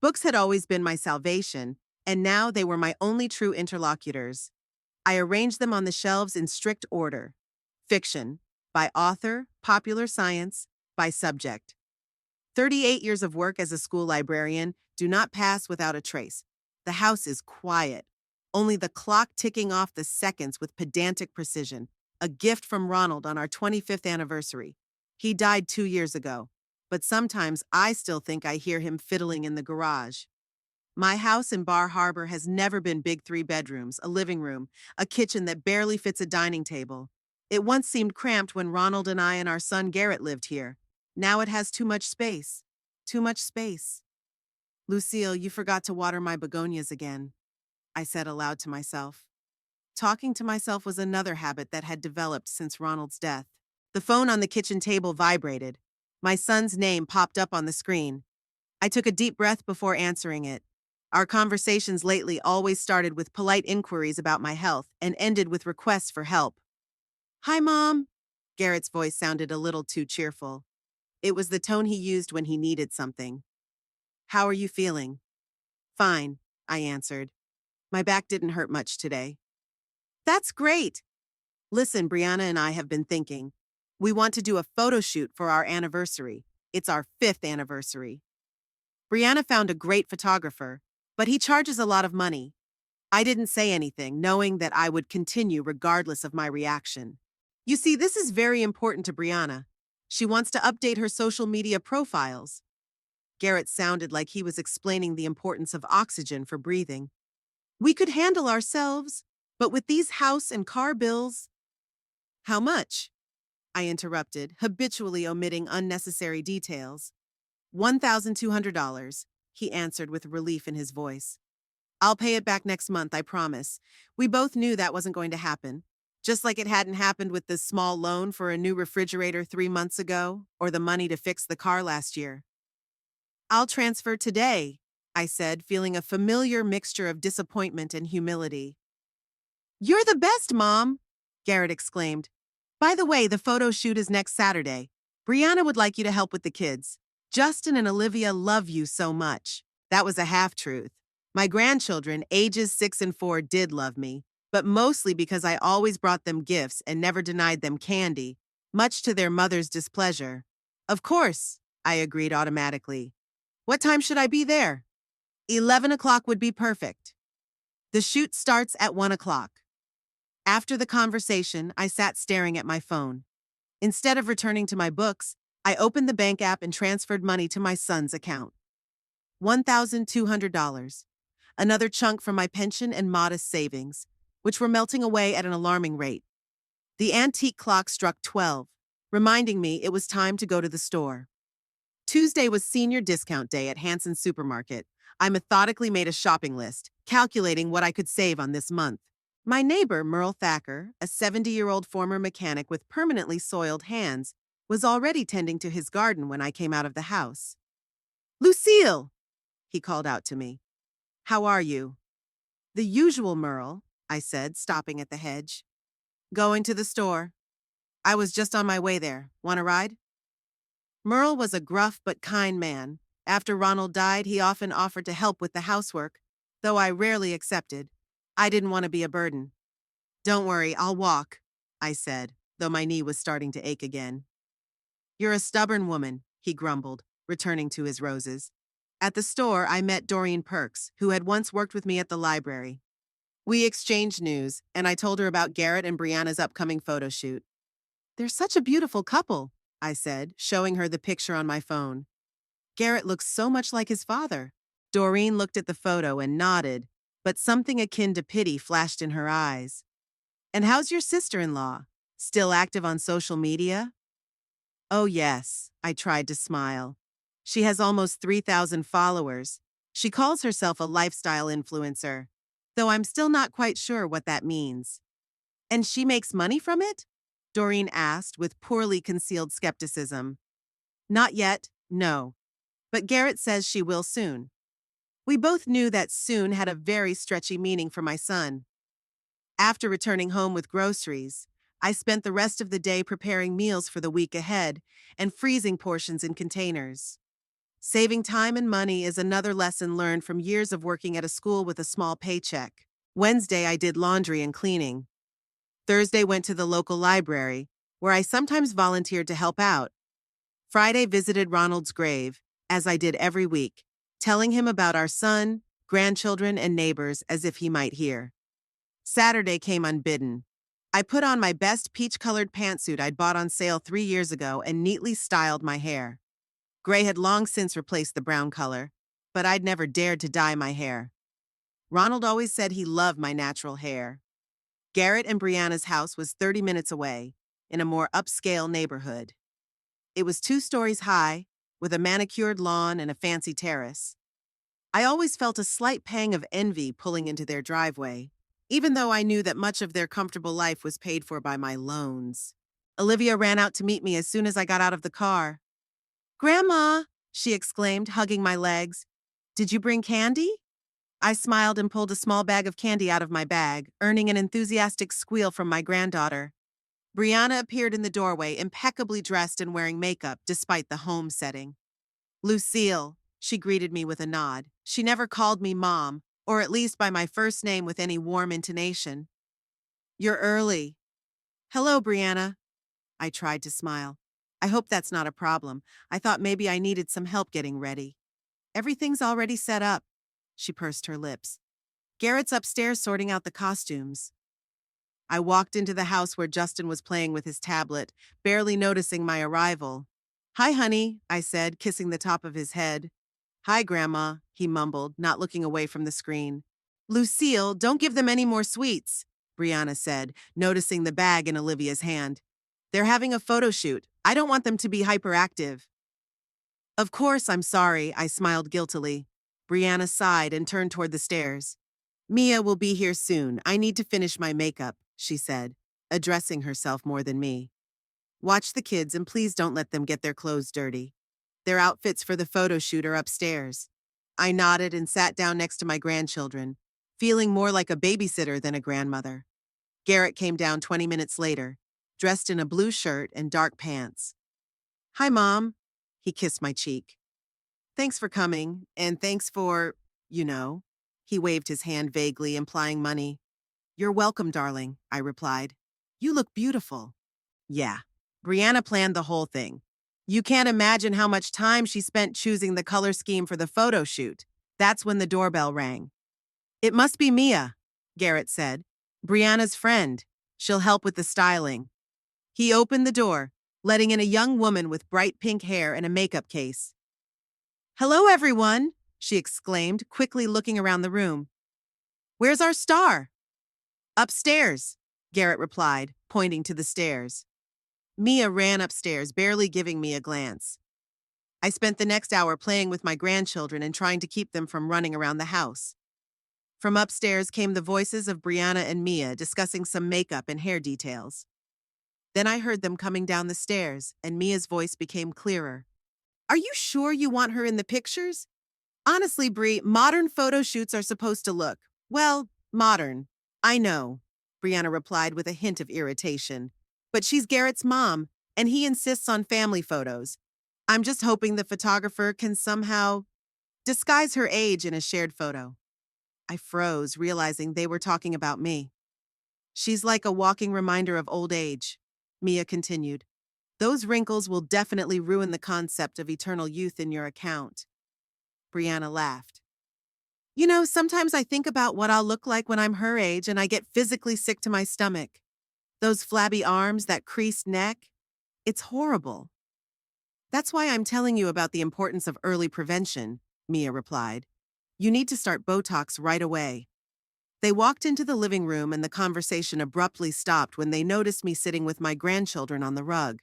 Books had always been my salvation, and now they were my only true interlocutors. I arranged them on the shelves in strict order. Fiction, by author, popular science, by subject. 38 years of work as a school librarian do not pass without a trace. The house is quiet, only the clock ticking off the seconds with pedantic precision, a gift from Ronald on our 25th anniversary. He died 2 years ago, but sometimes I still think I hear him fiddling in the garage. My house in Bar Harbor has never been big 3 bedrooms, a living room, a kitchen that barely fits a dining table. It once seemed cramped when Ronald and I and our son Garrett lived here. Now it has too much space. Too much space. Lucille, you forgot to water my begonias again, I said aloud to myself. Talking to myself was another habit that had developed since Ronald's death. The phone on the kitchen table vibrated. My son's name popped up on the screen. I took a deep breath before answering it. Our conversations lately always started with polite inquiries about my health and ended with requests for help. Hi, Mom. Garrett's voice sounded a little too cheerful. It was the tone he used when he needed something. How are you feeling? Fine, I answered. My back didn't hurt much today. That's great. Listen, Brianna and I have been thinking. We want to do a photo shoot for our anniversary. It's our 5th anniversary. Brianna found a great photographer, but he charges a lot of money. I didn't say anything, knowing that I would continue regardless of my reaction. You see, this is very important to Brianna. She wants to update her social media profiles. Garrett sounded like he was explaining the importance of oxygen for breathing. We could handle ourselves, but with these house and car bills... How much? I interrupted, habitually omitting unnecessary details. $1,200, he answered with relief in his voice. I'll pay it back next month, I promise. We both knew that wasn't going to happen. Just like it hadn't happened with this small loan for a new refrigerator 3 months ago, or the money to fix the car last year. I'll transfer today, I said, feeling a familiar mixture of disappointment and humility. You're the best, Mom, Garrett exclaimed. By the way, the photo shoot is next Saturday. Brianna would like you to help with the kids. Justin and Olivia love you so much. That was a half-truth. My grandchildren, ages 6 and 4, did love me, but mostly because I always brought them gifts and never denied them candy, much to their mother's displeasure. Of course, I agreed automatically. What time should I be there? 11 o'clock would be perfect. The shoot starts at 1 o'clock. After the conversation, I sat staring at my phone. Instead of returning to my books, I opened the bank app and transferred money to my son's account. $1,200. Another chunk from my pension and modest savings, which were melting away at an alarming rate. The antique clock struck 12, reminding me it was time to go to the store. Tuesday was senior discount day at Hanson's Supermarket. I methodically made a shopping list, calculating what I could save on this month. My neighbor, Merle Thacker, a 70-year-old former mechanic with permanently soiled hands, was already tending to his garden when I came out of the house. Lucille, he called out to me. How are you? The usual, Merle, I said, stopping at the hedge. Going to the store. I was just on my way there. Want a ride? Merle was a gruff but kind man. After Ronald died, he often offered to help with the housework, though I rarely accepted. I didn't want to be a burden. Don't worry, I'll walk, I said, though my knee was starting to ache again. You're a stubborn woman, he grumbled, returning to his roses. At the store, I met Doreen Perks, who had once worked with me at the library. We exchanged news, and I told her about Garrett and Brianna's upcoming photo shoot. They're such a beautiful couple, I said, showing her the picture on my phone. Garrett looks so much like his father. Doreen looked at the photo and nodded, but something akin to pity flashed in her eyes. And how's your sister-in-law? Still active on social media? Oh yes, I tried to smile. She has almost 3,000 followers. She calls herself a lifestyle influencer, though I'm still not quite sure what that means. And she makes money from it? Doreen asked with poorly concealed skepticism. Not yet, no. But Garrett says she will soon. We both knew that soon had a very stretchy meaning for my son. After returning home with groceries, I spent the rest of the day preparing meals for the week ahead and freezing portions in containers. Saving time and money is another lesson learned from years of working at a school with a small paycheck. Wednesday, I did laundry and cleaning. Thursday, went to the local library, where I sometimes volunteered to help out. Friday, visited Ronald's grave, as I did every week, telling him about our son, grandchildren, and neighbors as if he might hear. Saturday came unbidden. I put on my best peach-colored pantsuit I'd bought on sale 3 years ago and neatly styled my hair. Gray had long since replaced the brown color, but I'd never dared to dye my hair. Ronald always said he loved my natural hair. Garrett and Brianna's house was 30 minutes away, in a more upscale neighborhood. It was 2 stories high, with a manicured lawn and a fancy terrace. I always felt a slight pang of envy pulling into their driveway, even though I knew that much of their comfortable life was paid for by my loans. Olivia ran out to meet me as soon as I got out of the car. "Grandma," she exclaimed, hugging my legs. "Did you bring candy?" I smiled and pulled a small bag of candy out of my bag, earning an enthusiastic squeal from my granddaughter. Brianna appeared in the doorway, impeccably dressed and wearing makeup, despite the home setting. "Lucille," she greeted me with a nod. She never called me Mom, or at least by my first name with any warm intonation. "You're early." "Hello, Brianna." I tried to smile. "I hope that's not a problem. I thought maybe I needed some help getting ready." "Everything's already set up." She pursed her lips. "Garrett's upstairs sorting out the costumes." I walked into the house where Justin was playing with his tablet, barely noticing my arrival. "Hi, honey," I said, kissing the top of his head. "Hi, Grandma," he mumbled, not looking away from the screen. "Lucille, don't give them any more sweets," Brianna said, noticing the bag in Olivia's hand. "They're having a photo shoot. I don't want them to be hyperactive." "Of course, I'm sorry," I smiled guiltily. Brianna sighed and turned toward the stairs. "Mia will be here soon. I need to finish my makeup," she said, addressing herself more than me. "Watch the kids and please don't let them get their clothes dirty. Their outfits for the photo shoot are upstairs." I nodded and sat down next to my grandchildren, feeling more like a babysitter than a grandmother. Garrett came down 20 minutes later, dressed in a blue shirt and dark pants. "Hi, Mom." He kissed my cheek. "Thanks for coming, and thanks for, you know." He waved his hand vaguely, implying money. "You're welcome, darling," I replied. "You look beautiful." Yeah. Brianna planned the whole thing. You can't imagine how much time she spent choosing the color scheme for the photo shoot. That's when the doorbell rang. "It must be Mia," Garrett said. "Brianna's friend. She'll help with the styling." He opened the door, letting in a young woman with bright pink hair and a makeup case. "Hello, everyone," she exclaimed, quickly looking around the room. "Where's our star?" "Upstairs," Garrett replied, pointing to the stairs. Mia ran upstairs, barely giving me a glance. I spent the next hour playing with my grandchildren and trying to keep them from running around the house. From upstairs came the voices of Brianna and Mia discussing some makeup and hair details. Then I heard them coming down the stairs, and Mia's voice became clearer. "Are you sure you want her in the pictures?" "Honestly, Bri, modern photo shoots are supposed to look, well, modern." "I know," Brianna replied with a hint of irritation. "But she's Garrett's mom, and he insists on family photos. I'm just hoping the photographer can somehow disguise her age in a shared photo." I froze, realizing they were talking about me. "She's like a walking reminder of old age," Mia continued. "Those wrinkles will definitely ruin the concept of eternal youth in your account." Brianna laughed. "You know, sometimes I think about what I'll look like when I'm her age and I get physically sick to my stomach. Those flabby arms, that creased neck. It's horrible." "That's why I'm telling you about the importance of early prevention," Mia replied. "You need to start Botox right away." They walked into the living room and the conversation abruptly stopped when they noticed me sitting with my grandchildren on the rug.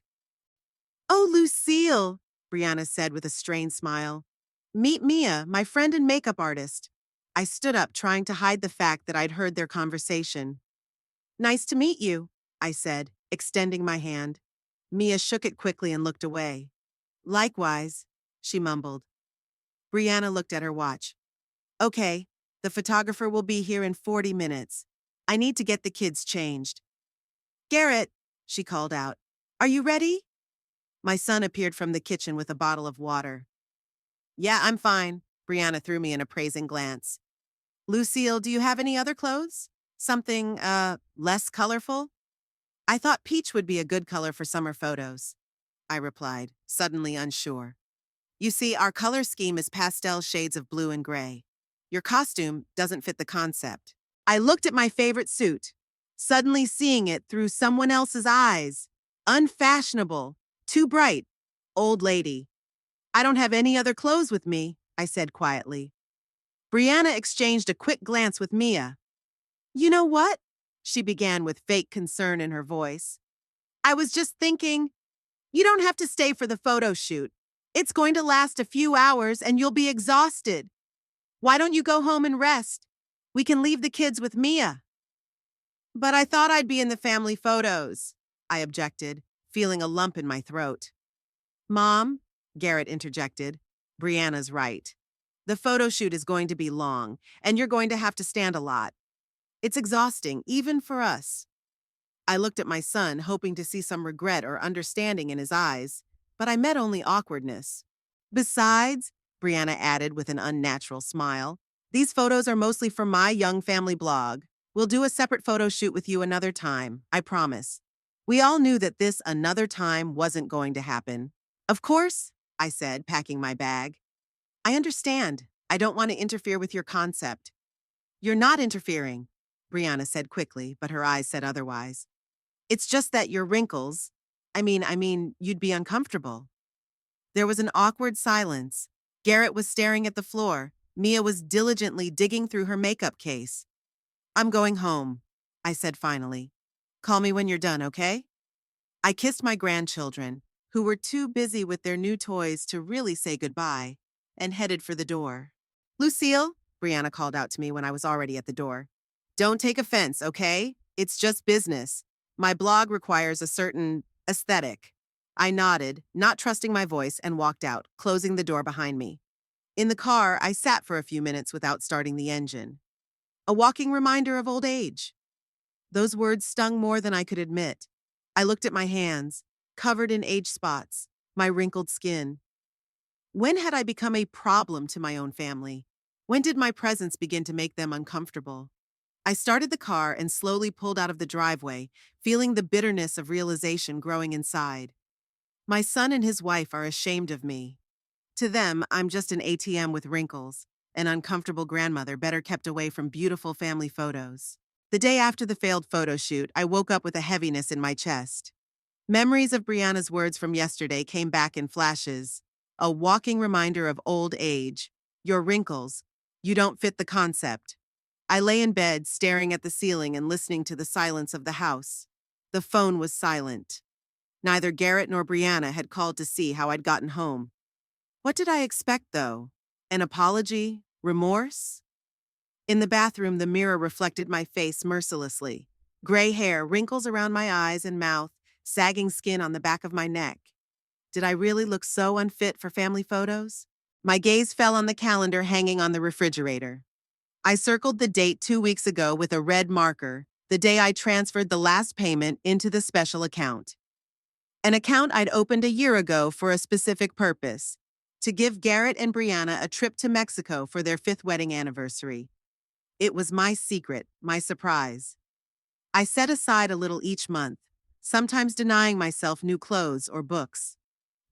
"Oh, Lucille," Brianna said with a strained smile. "Meet Mia, my friend and makeup artist." I stood up, trying to hide the fact that I'd heard their conversation. "Nice to meet you," I said, extending my hand. Mia shook it quickly and looked away. "Likewise," she mumbled. Brianna looked at her watch. "Okay, the photographer will be here in 40 minutes. I need to get the kids changed." "Garrett," she called out, "are you ready?" My son appeared from the kitchen with a bottle of water. Yeah, I'm fine. Brianna threw me an appraising glance. Lucille, do you have any other clothes? Something, less colorful? I thought peach would be a good color for summer photos, I replied, suddenly unsure. You see, our color scheme is pastel shades of blue and gray. Your costume doesn't fit the concept. I looked at my favorite suit, suddenly seeing it through someone else's eyes. Unfashionable, too bright, old lady. I don't have any other clothes with me, I said quietly. Brianna exchanged a quick glance with Mia. You know what? She began with fake concern in her voice. I was just thinking, you don't have to stay for the photo shoot. It's going to last a few hours and you'll be exhausted. Why don't you go home and rest? We can leave the kids with Mia. But I thought I'd be in the family photos, I objected, feeling a lump in my throat. Mom, Garrett interjected, Brianna's right. The photo shoot is going to be long, and you're going to have to stand a lot. It's exhausting, even for us. I looked at my son, hoping to see some regret or understanding in his eyes, but I met only awkwardness. Besides, Brianna added with an unnatural smile, these photos are mostly for my young family blog. We'll do a separate photo shoot with you another time, I promise. We all knew that this another time wasn't going to happen. Of course, I said, packing my bag. I understand. I don't want to interfere with your concept. You're not interfering, Brianna said quickly, but her eyes said otherwise. It's just that your wrinkles, you'd be uncomfortable. There was an awkward silence. Garrett was staring at the floor. Mia was diligently digging through her makeup case. I'm going home, I said finally. Call me when you're done, okay? I kissed my grandchildren, who were too busy with their new toys to really say goodbye, and headed for the door. Lucille, Brianna called out to me when I was already at the door. Don't take offense, okay? It's just business. My blog requires a certain aesthetic. I nodded, not trusting my voice, and walked out, closing the door behind me. In the car, I sat for a few minutes without starting the engine. A walking reminder of old age. Those words stung more than I could admit. I looked at my hands, covered in age spots, my wrinkled skin. When had I become a problem to my own family? When did my presence begin to make them uncomfortable? I started the car and slowly pulled out of the driveway, feeling the bitterness of realization growing inside. My son and his wife are ashamed of me. To them, I'm just an ATM with wrinkles, an uncomfortable grandmother better kept away from beautiful family photos. The day after the failed photo shoot, I woke up with a heaviness in my chest. Memories of Brianna's words from yesterday came back in flashes. A walking reminder of old age. Your wrinkles. You don't fit the concept. I lay in bed, staring at the ceiling and listening to the silence of the house. The phone was silent. Neither Garrett nor Brianna had called to see how I'd gotten home. What did I expect, though? An apology? Remorse? In the bathroom, the mirror reflected my face mercilessly. Gray hair, wrinkles around my eyes and mouth, sagging skin on the back of my neck. Did I really look so unfit for family photos? My gaze fell on the calendar hanging on the refrigerator. I circled the date 2 weeks ago with a red marker, the day I transferred the last payment into the special account. An account I'd opened a year ago for a specific purpose, to give Garrett and Brianna a trip to Mexico for their 5th wedding anniversary. It was my secret, my surprise. I set aside a little each month, sometimes denying myself new clothes or books.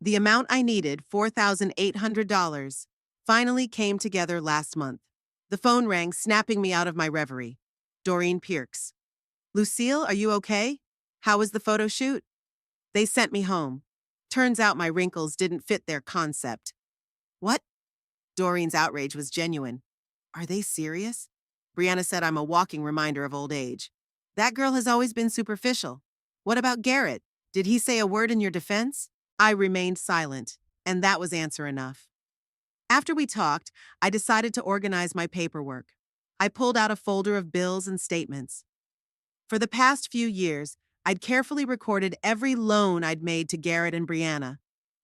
The amount I needed, $4,800, finally came together last month. The phone rang, snapping me out of my reverie. Doreen Pierkes. Lucille, are you okay? How was the photo shoot? They sent me home. Turns out my wrinkles didn't fit their concept. What? Doreen's outrage was genuine. Are they serious? Brianna said I'm a walking reminder of old age. That girl has always been superficial. What about Garrett? Did he say a word in your defense? I remained silent, and that was answer enough. After we talked, I decided to organize my paperwork. I pulled out a folder of bills and statements. For the past few years, I'd carefully recorded every loan I'd made to Garrett and Brianna.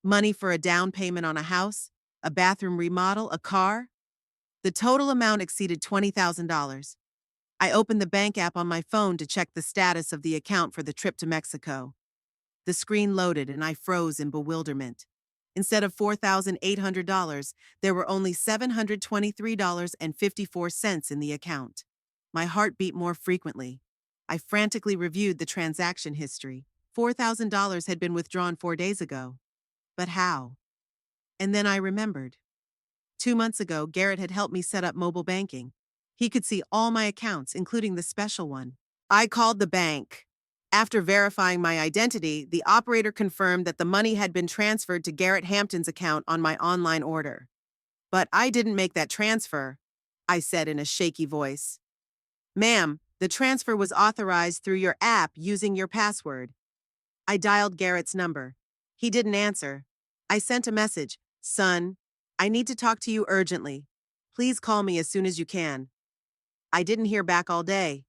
Money for a down payment on a house, a bathroom remodel, a car. The total amount exceeded $20,000. I opened the bank app on my phone to check the status of the account for the trip to Mexico. The screen loaded and I froze in bewilderment. Instead of $4,800, there were only $723.54 in the account. My heart beat more frequently. I frantically reviewed the transaction history. $4,000 had been withdrawn 4 days ago. But how? And then I remembered. 2 months ago, Garrett had helped me set up mobile banking. He could see all my accounts, including the special one. I called the bank. After verifying my identity, the operator confirmed that the money had been transferred to Garrett Hampton's account on my online order. But I didn't make that transfer, I said in a shaky voice. Ma'am, the transfer was authorized through your app using your password. I dialed Garrett's number. He didn't answer. I sent a message. Son, I need to talk to you urgently. Please call me as soon as you can. I didn't hear back all day.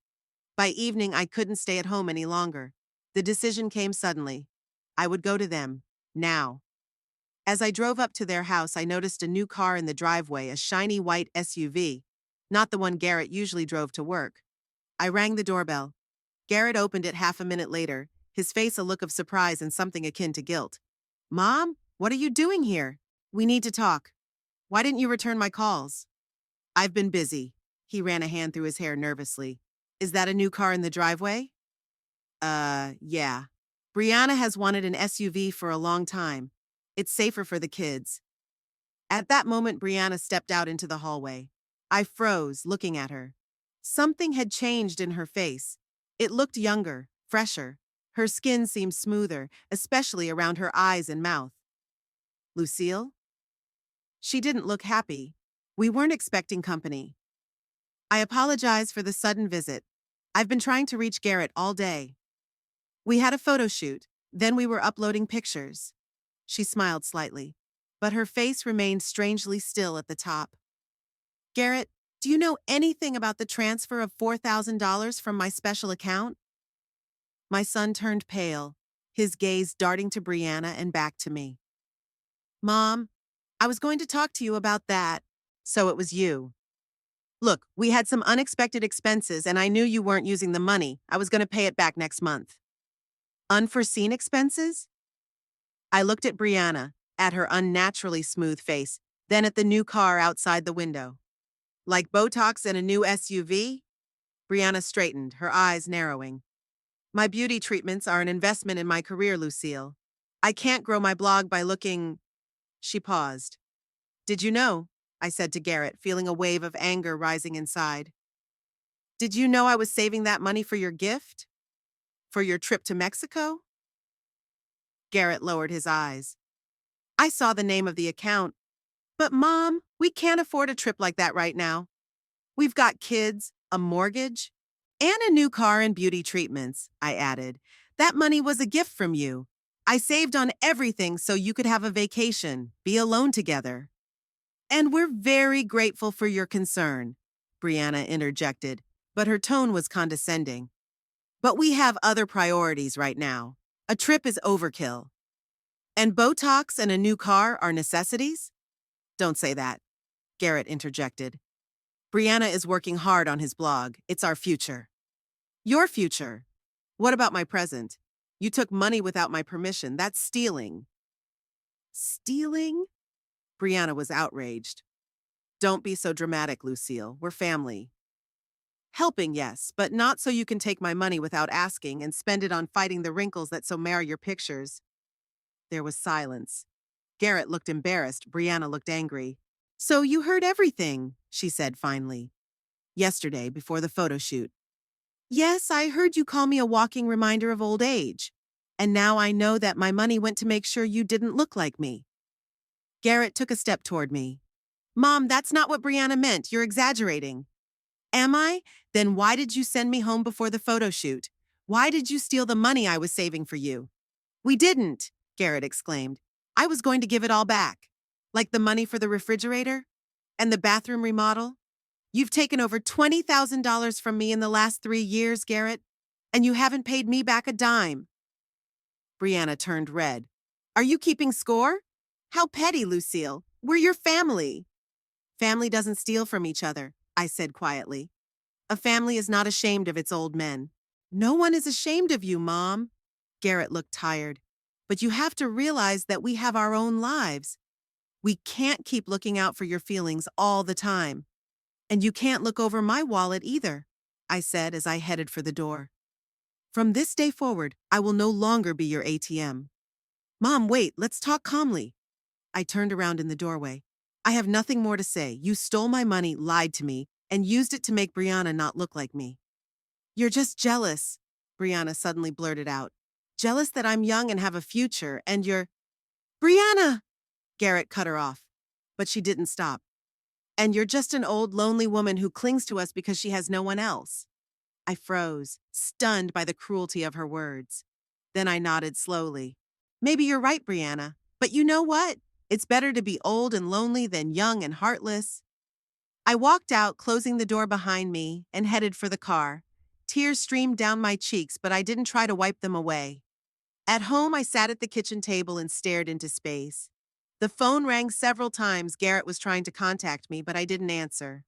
By evening, I couldn't stay at home any longer. The decision came suddenly. I would go to them. Now. As I drove up to their house, I noticed a new car in the driveway, a shiny white SUV. Not the one Garrett usually drove to work. I rang the doorbell. Garrett opened it half a minute later, his face a look of surprise and something akin to guilt. Mom, what are you doing here? We need to talk. Why didn't you return my calls? I've been busy. He ran a hand through his hair nervously. Is that a new car in the driveway? Yeah. Brianna has wanted an SUV for a long time. It's safer for the kids. At that moment, Brianna stepped out into the hallway. I froze, looking at her. Something had changed in her face. It looked younger, fresher. Her skin seemed smoother, especially around her eyes and mouth. Lucille? She didn't look happy. We weren't expecting company. I apologize for the sudden visit. I've been trying to reach Garrett all day. We had a photo shoot, then we were uploading pictures. She smiled slightly, but her face remained strangely still at the top. Garrett, do you know anything about the transfer of $4,000 from my special account? My son turned pale, his gaze darting to Brianna and back to me. Mom, I was going to talk to you about that. So it was you. Look, we had some unexpected expenses and I knew you weren't using the money. I was going to pay it back next month. Unforeseen expenses? I looked at Brianna, at her unnaturally smooth face, then at the new car outside the window. Like Botox and a new SUV? Brianna straightened, her eyes narrowing. My beauty treatments are an investment in my career, Lucille. I can't grow my blog by looking... She paused. Did you know? I said to Garrett, feeling a wave of anger rising inside. Did you know I was saving that money for your gift? For your trip to Mexico? Garrett lowered his eyes. I saw the name of the account. But Mom, we can't afford a trip like that right now. We've got kids, a mortgage, and a new car and beauty treatments, I added. That money was a gift from you. I saved on everything so you could have a vacation, be alone together. And we're very grateful for your concern, Brianna interjected, but her tone was condescending. But we have other priorities right now. A trip is overkill. And Botox and a new car are necessities? Don't say that, Garrett interjected. Brianna is working hard on his blog. It's our future. Your future? What about my present? You took money without my permission. That's stealing. Stealing? Brianna was outraged. Don't be so dramatic, Lucille. We're family. Helping, yes, but not so you can take my money without asking and spend it on fighting the wrinkles that so mar your pictures. There was silence. Garrett looked embarrassed. Brianna looked angry. So you heard everything, she said finally. Yesterday, before the photo shoot. Yes, I heard you call me a walking reminder of old age. And now I know that my money went to make sure you didn't look like me. Garrett took a step toward me. Mom, that's not what Brianna meant. You're exaggerating. Am I? Then why did you send me home before the photo shoot? Why did you steal the money I was saving for you? We didn't, Garrett exclaimed. I was going to give it all back. Like the money for the refrigerator? And the bathroom remodel? You've taken over $20,000 from me in the last 3 years, Garrett, and you haven't paid me back a dime. Brianna turned red. Are you keeping score? How petty, Lucille. We're your family. Family doesn't steal from each other, I said quietly. A family is not ashamed of its old men. No one is ashamed of you, Mom. Garrett looked tired. But you have to realize that we have our own lives. We can't keep looking out for your feelings all the time. And you can't look over my wallet either, I said as I headed for the door. From this day forward, I will no longer be your ATM. Mom, wait, let's talk calmly. I turned around in the doorway. I have nothing more to say. You stole my money, lied to me, and used it to make Brianna not look like me. You're just jealous, Brianna suddenly blurted out. Jealous that I'm young and have a future, and you're… Brianna! Garrett cut her off. But she didn't stop. And you're just an old, lonely woman who clings to us because she has no one else. I froze, stunned by the cruelty of her words. Then I nodded slowly. Maybe you're right, Brianna. But you know what? It's better to be old and lonely than young and heartless. I walked out, closing the door behind me, and headed for the car. Tears streamed down my cheeks, but I didn't try to wipe them away. At home, I sat at the kitchen table and stared into space. The phone rang several times. Garrett was trying to contact me, but I didn't answer.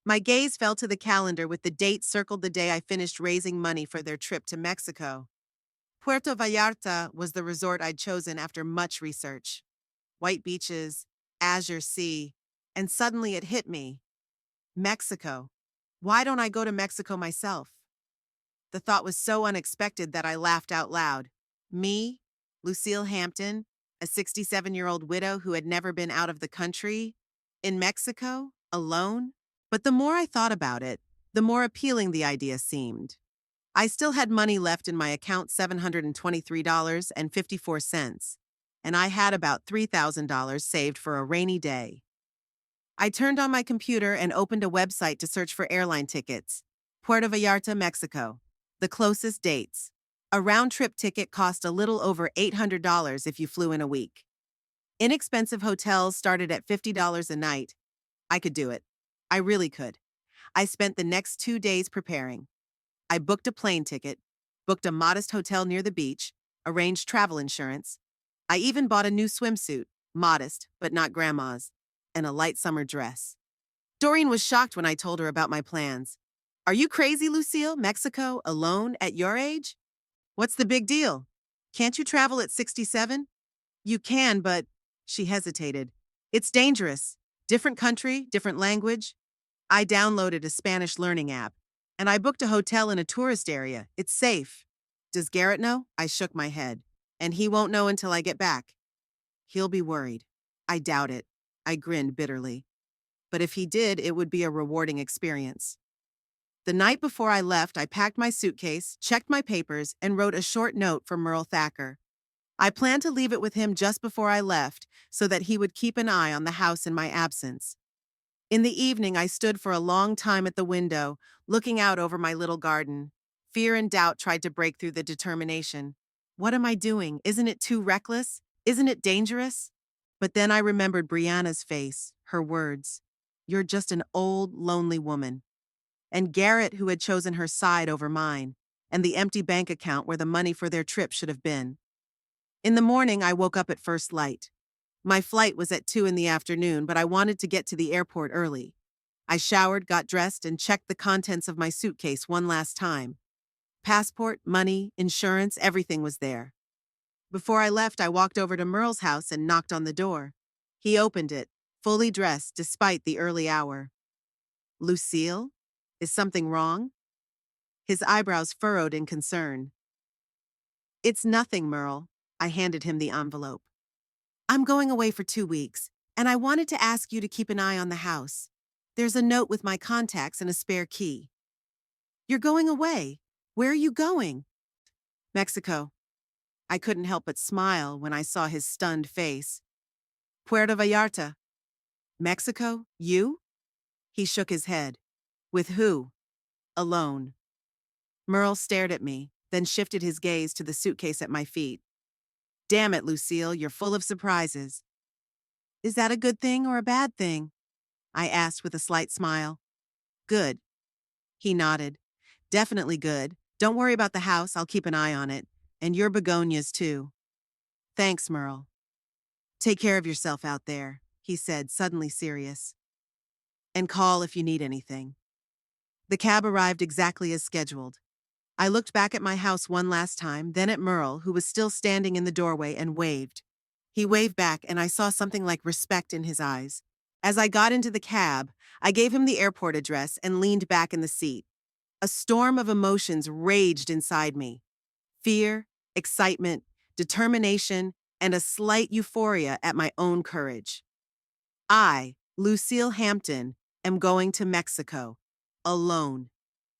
My gaze fell to the calendar with the date circled the day I finished raising money for their trip to Mexico. Puerto Vallarta was the resort I'd chosen after much research. White beaches, azure sea, and suddenly it hit me. Mexico. Why don't I go to Mexico myself? The thought was so unexpected that I laughed out loud. Me, Lucille Hampton, a 67-year-old widow who had never been out of the country, in Mexico, alone? But the more I thought about it, the more appealing the idea seemed. I still had money left in my account, $723.54, and I had about $3,000 saved for a rainy day. I turned on my computer and opened a website to search for airline tickets. Puerto Vallarta, Mexico. The closest dates. A round-trip ticket cost a little over $800 if you flew in a week. Inexpensive hotels started at $50 a night. I could do it. I really could. I spent the next 2 days preparing. I booked a plane ticket, booked a modest hotel near the beach, arranged travel insurance. I even bought a new swimsuit, modest, but not grandma's, and a light summer dress. Doreen was shocked when I told her about my plans. Are you crazy, Lucille? Mexico, alone, at your age? What's the big deal? Can't you travel at 67? You can, but… She hesitated. It's dangerous. Different country, different language. I downloaded a Spanish learning app, and I booked a hotel in a tourist area. It's safe. Does Garrett know? I shook my head. And he won't know until I get back. He'll be worried. I doubt it. I grinned bitterly. But if he did, it would be a rewarding experience. The night before I left, I packed my suitcase, checked my papers, and wrote a short note for Merle Thacker. I planned to leave it with him just before I left so that he would keep an eye on the house in my absence. In the evening, I stood for a long time at the window, looking out over my little garden. Fear and doubt tried to break through the determination. What am I doing? Isn't it too reckless? Isn't it dangerous? But then I remembered Brianna's face, her words. You're just an old, lonely woman. And Garrett, who had chosen her side over mine, and the empty bank account where the money for their trip should have been. In the morning, I woke up at first light. My flight was at 2 in the afternoon, but I wanted to get to the airport early. I showered, got dressed, and checked the contents of my suitcase one last time. Passport, money, insurance, everything was there. Before I left, I walked over to Merle's house and knocked on the door. He opened it, fully dressed despite the early hour. Lucille? Is something wrong? His eyebrows furrowed in concern. It's nothing, Merle. I handed him the envelope. I'm going away for 2 weeks, and I wanted to ask you to keep an eye on the house. There's a note with my contacts and a spare key. You're going away? Where are you going? Mexico. I couldn't help but smile when I saw his stunned face. Puerto Vallarta. Mexico? You? He shook his head. With who? Alone. Merle stared at me, then shifted his gaze to the suitcase at my feet. Damn it, Lucille, you're full of surprises. Is that a good thing or a bad thing? I asked with a slight smile. Good. He nodded. Definitely good. Don't worry about the house, I'll keep an eye on it. And your begonias, too. Thanks, Merle. Take care of yourself out there, he said, suddenly serious. And call if you need anything. The cab arrived exactly as scheduled. I looked back at my house one last time, then at Merle, who was still standing in the doorway, and waved. He waved back, and I saw something like respect in his eyes. As I got into the cab, I gave him the airport address and leaned back in the seat. A storm of emotions raged inside me: fear, excitement, determination, and a slight euphoria at my own courage. I, Lucille Hampton, am going to Mexico. Alone.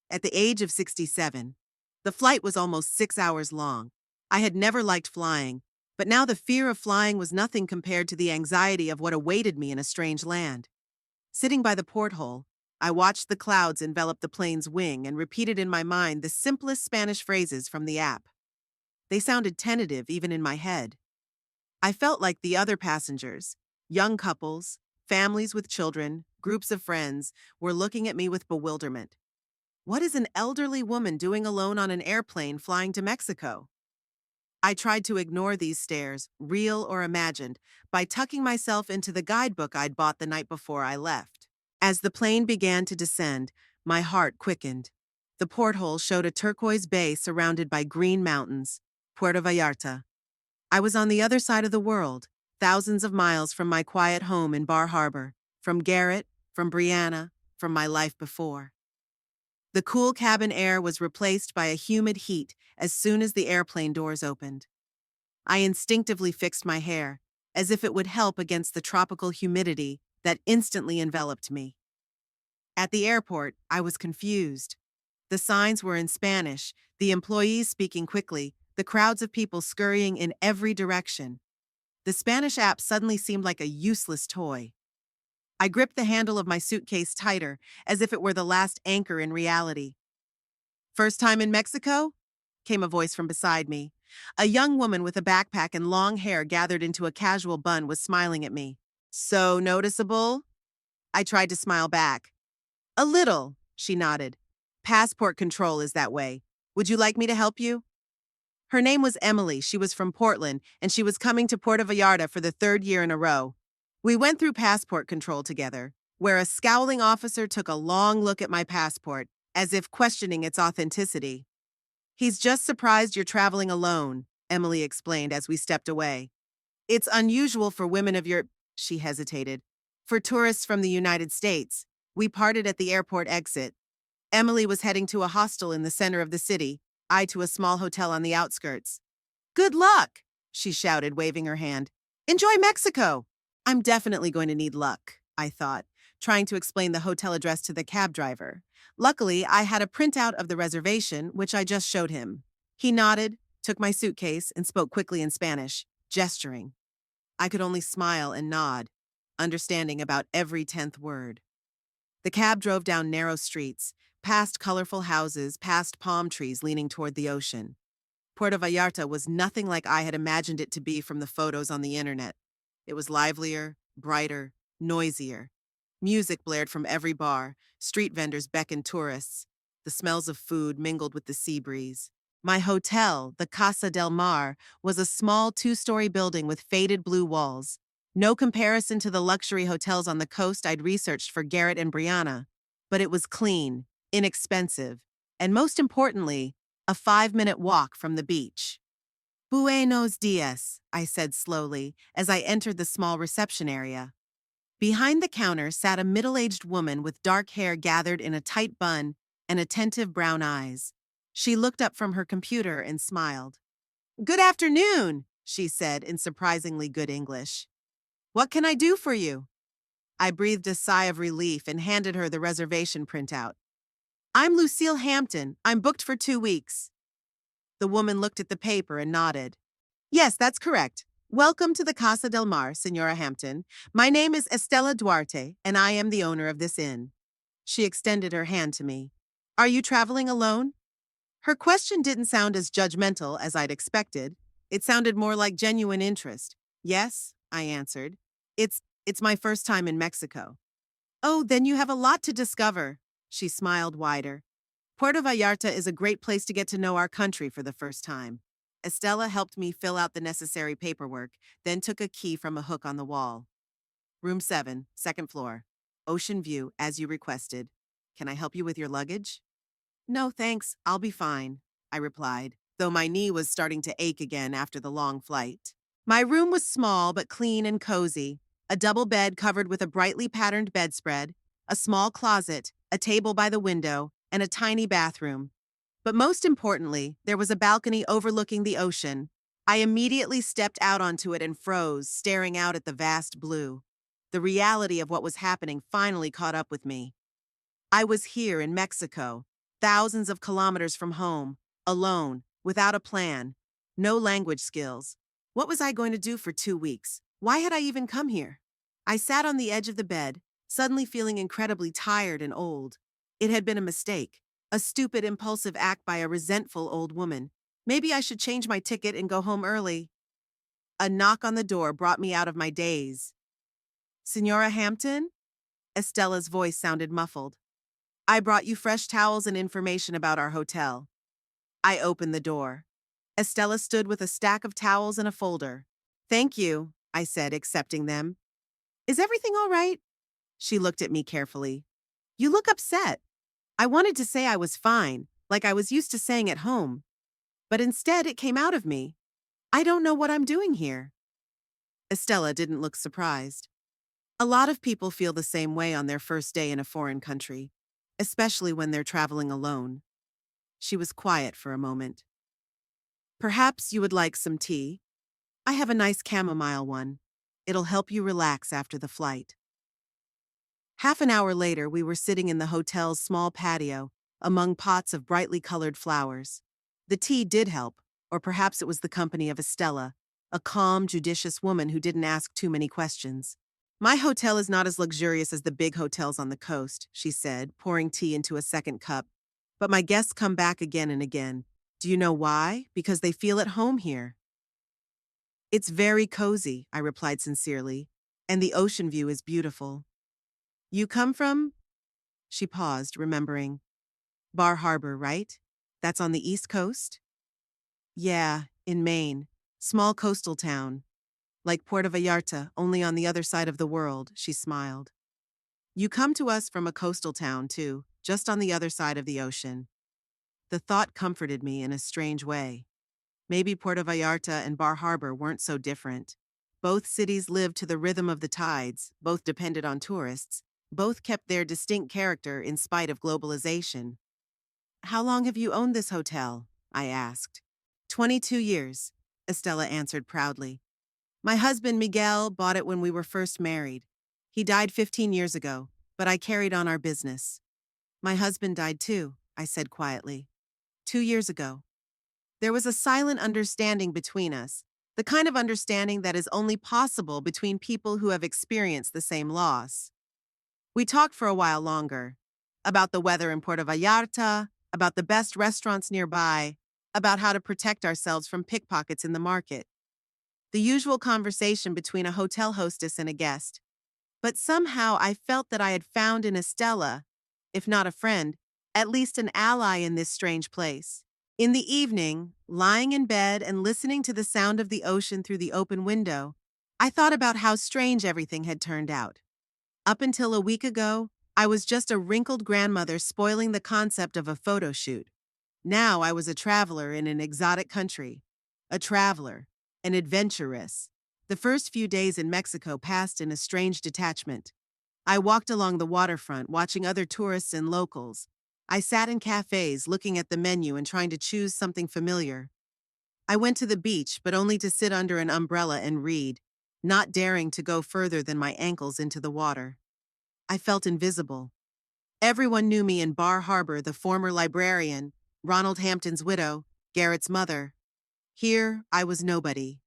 At the age of 67. The flight was almost 6 hours long. I had never liked flying, but now the fear of flying was nothing compared to the anxiety of what awaited me in a strange land. Sitting by the porthole, I watched the clouds envelop the plane's wing and repeated in my mind the simplest Spanish phrases from the app. They sounded tentative even in my head. I felt like the other passengers, young couples, families with children, groups of friends, were looking at me with bewilderment. What is an elderly woman doing alone on an airplane flying to Mexico? I tried to ignore these stares, real or imagined, by tucking myself into the guidebook I'd bought the night before I left. As the plane began to descend, my heart quickened. The porthole showed a turquoise bay surrounded by green mountains, Puerto Vallarta. I was on the other side of the world, thousands of miles from my quiet home in Bar Harbor, from Garrett, from Brianna, from my life before. The cool cabin air was replaced by a humid heat as soon as the airplane doors opened. I instinctively fixed my hair, as if it would help against the tropical humidity that instantly enveloped me. At the airport, I was confused. The signs were in Spanish, the employees speaking quickly, the crowds of people scurrying in every direction. The Spanish app suddenly seemed like a useless toy. I gripped the handle of my suitcase tighter, as if it were the last anchor in reality. "First time in Mexico?" came a voice from beside me. A young woman with a backpack and long hair gathered into a casual bun was smiling at me. "So noticeable?" I tried to smile back. "A little," she nodded. "Passport control is that way. Would you like me to help you?" Her name was Emily. She was from Portland, and she was coming to Puerto Vallarta for the third year in a row. We went through passport control together, where a scowling officer took a long look at my passport, as if questioning its authenticity. "He's just surprised you're traveling alone," Emily explained as we stepped away. "It's unusual for women of your—" she hesitated. "For tourists from the United States." We parted at the airport exit. Emily was heading to a hostel in the center of the city, I to a small hotel on the outskirts. "Good luck!" she shouted, waving her hand. "Enjoy Mexico!" I'm definitely going to need luck, I thought, trying to explain the hotel address to the cab driver. Luckily, I had a printout of the reservation, which I just showed him. He nodded, took my suitcase, and spoke quickly in Spanish, gesturing. I could only smile and nod, understanding about every 10th word. The cab drove down narrow streets, past colorful houses, past palm trees leaning toward the ocean. Puerto Vallarta was nothing like I had imagined it to be from the photos on the internet. It was livelier, brighter, noisier. Music blared from every bar, street vendors beckoned tourists. The smells of food mingled with the sea breeze. My hotel, the Casa del Mar, was a small two-story building with faded blue walls. No comparison to the luxury hotels on the coast I'd researched for Garrett and Brianna, but it was clean, inexpensive, and most importantly, a 5-minute walk from the beach. "Buenos dias," I said slowly as I entered the small reception area. Behind the counter sat a middle-aged woman with dark hair gathered in a tight bun and attentive brown eyes. She looked up from her computer and smiled. "Good afternoon," she said in surprisingly good English. "What can I do for you?" I breathed a sigh of relief and handed her the reservation printout. "I'm Lucille Hampton. I'm booked for 2 weeks." The woman looked at the paper and nodded. "Yes, that's correct. Welcome to the Casa del Mar, Senora Hampton. My name is Estela Duarte, and I am the owner of this inn." She extended her hand to me. "Are you traveling alone?" Her question didn't sound as judgmental as I'd expected. It sounded more like genuine interest. "Yes," I answered. It's my first time in Mexico." "Oh, then you have a lot to discover." She smiled wider. "Puerto Vallarta is a great place to get to know our country for the first time." Estela helped me fill out the necessary paperwork, then took a key from a hook on the wall. "Room 7, second floor. Ocean view, as you requested. Can I help you with your luggage?" No, thanks, I'll be fine, I replied, though my knee was starting to ache again after the long flight. My room was small but clean and cozy, a double bed covered with a brightly patterned bedspread, a small closet, a table by the window, and a tiny bathroom. But most importantly, there was a balcony overlooking the ocean. I immediately stepped out onto it and froze, staring out at the vast blue. The reality of what was happening finally caught up with me. I was here in Mexico, thousands of kilometers from home, alone, without a plan, no language skills. What was I going to do for 2 weeks? Why had I even come here? I sat on the edge of the bed, suddenly feeling incredibly tired and old. It had been a mistake, a stupid, impulsive act by a resentful old woman. Maybe I should change my ticket and go home early. A knock on the door brought me out of my daze. Senora Hampton? Estella's voice sounded muffled. I brought you fresh towels and information about our hotel. I opened the door. Estella stood with a stack of towels and a folder. Thank you, I said, accepting them. Is everything all right? She looked at me carefully. You look upset. I wanted to say I was fine, like I was used to saying at home. But instead, it came out of me. I don't know what I'm doing here. Estella didn't look surprised. A lot of people feel the same way on their first day in a foreign country, especially when they're traveling alone. She was quiet for a moment. Perhaps you would like some tea? I have a nice chamomile one. It'll help you relax after the flight. Half an hour later, we were sitting in the hotel's small patio, among pots of brightly colored flowers. The tea did help, or perhaps it was the company of Estella, a calm, judicious woman who didn't ask too many questions. My hotel is not as luxurious as the big hotels on the coast, she said, pouring tea into a second cup. But my guests come back again and again. Do you know why? Because they feel at home here. It's very cozy, I replied sincerely, and the ocean view is beautiful. You come from? She paused, remembering. Bar Harbor, right? That's on the East Coast? Yeah, in Maine. Small coastal town. Like Puerto Vallarta, only on the other side of the world, she smiled. You come to us from a coastal town, too, just on the other side of the ocean. The thought comforted me in a strange way. Maybe Puerto Vallarta and Bar Harbor weren't so different. Both cities lived to the rhythm of the tides, both depended on tourists, both kept their distinct character in spite of globalization. How long have you owned this hotel? I asked. 22 years, Estella answered proudly. My husband, Miguel, bought it when we were first married. He died 15 years ago, but I carried on our business. My husband died too, I said quietly. 2 years ago. There was a silent understanding between us, the kind of understanding that is only possible between people who have experienced the same loss. We talked for a while longer, about the weather in Puerto Vallarta, about the best restaurants nearby, about how to protect ourselves from pickpockets in the market. The usual conversation between a hotel hostess and a guest. But somehow I felt that I had found in Estella, if not a friend, at least an ally in this strange place. In the evening, lying in bed and listening to the sound of the ocean through the open window, I thought about how strange everything had turned out. Up until a week ago, I was just a wrinkled grandmother spoiling the concept of a photo shoot. Now I was a traveler in an exotic country. A traveler, an adventuress. The first few days in Mexico passed in a strange detachment. I walked along the waterfront, watching other tourists and locals. I sat in cafes, looking at the menu and trying to choose something familiar. I went to the beach, but only to sit under an umbrella and read, not daring to go further than my ankles into the water. I felt invisible. Everyone knew me in Bar Harbor, the former librarian, Ronald Hampton's widow, Garrett's mother. Here, I was nobody.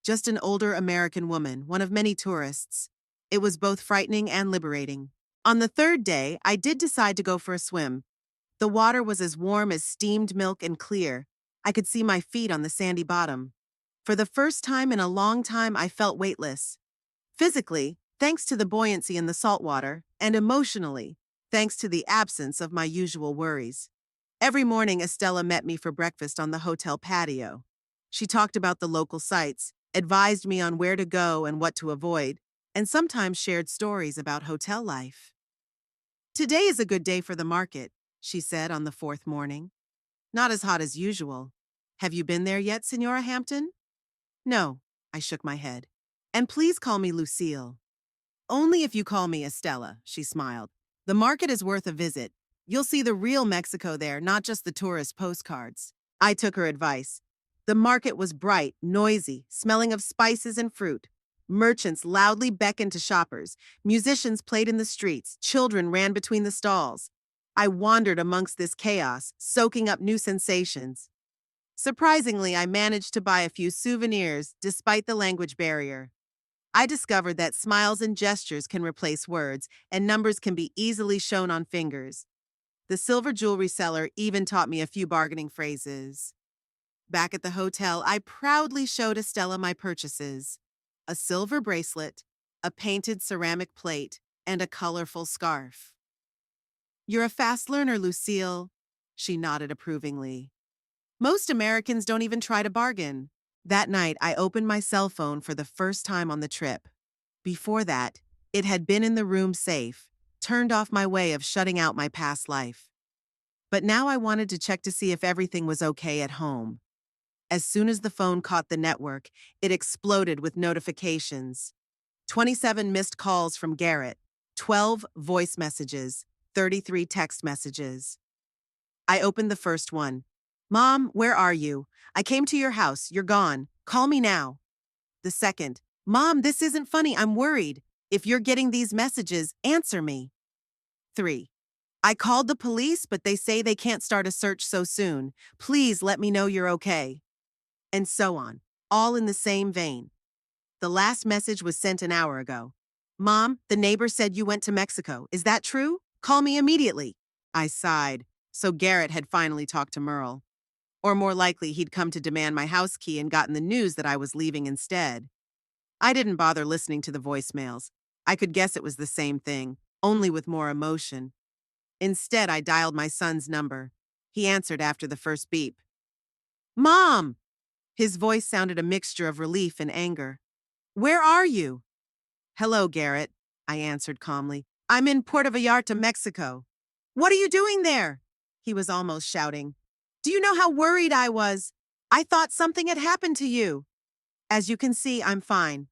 Just an older American woman, one of many tourists. It was both frightening and liberating. On the third day, I did decide to go for a swim. The water was as warm as steamed milk and clear. I could see my feet on the sandy bottom. For the first time in a long time, I felt weightless. Physically, thanks to the buoyancy in the salt water, and emotionally, thanks to the absence of my usual worries. Every morning, Estella met me for breakfast on the hotel patio. She talked about the local sites, advised me on where to go and what to avoid, and sometimes shared stories about hotel life. Today is a good day for the market, she said on the fourth morning. Not as hot as usual. Have you been there yet, Signora Hampton? No, I shook my head. And please call me Lucille. Only if you call me Estella, she smiled. The market is worth a visit. You'll see the real Mexico there, not just the tourist postcards. I took her advice. The market was bright, noisy, smelling of spices and fruit. Merchants loudly beckoned to shoppers. Musicians played in the streets. Children ran between the stalls. I wandered amongst this chaos, soaking up new sensations. Surprisingly, I managed to buy a few souvenirs despite the language barrier. I discovered that smiles and gestures can replace words, and numbers can be easily shown on fingers. The silver jewelry seller even taught me a few bargaining phrases. Back at the hotel, I proudly showed Estella my purchases: a silver bracelet, a painted ceramic plate, and a colorful scarf. You're a fast learner, Lucille, she nodded approvingly. Most Americans don't even try to bargain. That night, I opened my cell phone for the first time on the trip. Before that, it had been in the room safe, turned off my way of shutting out my past life. But now I wanted to check to see if everything was okay at home. As soon as the phone caught the network, it exploded with notifications. 27 missed calls from Garrett, 12 voice messages, 33 text messages. I opened the first one. Mom, where are you? I came to your house. You're gone. Call me now. The second. Mom, this isn't funny. I'm worried. If you're getting these messages, answer me. 3. I called the police, but they say they can't start a search so soon. Please let me know you're okay. And so on, all in the same vein. The last message was sent an hour ago. Mom, the neighbor said you went to Mexico. Is that true? Call me immediately. I sighed. So Garrett had finally talked to Merle. Or more likely, he'd come to demand my house key and gotten the news that I was leaving instead. I didn't bother listening to the voicemails. I could guess it was the same thing, only with more emotion. Instead, I dialed my son's number. He answered after the first beep. Mom! His voice sounded a mixture of relief and anger. Where are you? Hello, Garrett, I answered calmly. I'm in Puerto Vallarta, Mexico. What are you doing there? He was almost shouting. Do you know how worried I was? I thought something had happened to you. As you can see, I'm fine.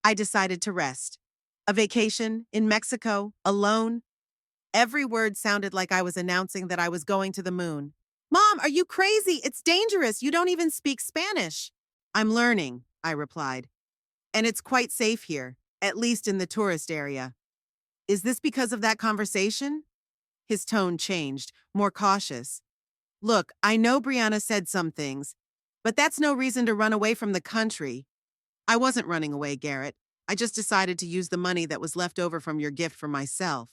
I decided to rest. A vacation in Mexico, alone. Every word sounded like I was announcing that I was going to the moon. Mom, are you crazy? It's dangerous. You don't even speak Spanish. I'm learning, I replied. And it's quite safe here, at least in the tourist area. Is this because of that conversation? His tone changed, more cautious. Look, I know Brianna said some things, but that's no reason to run away from the country. I wasn't running away, Garrett. I just decided to use the money that was left over from your gift for myself.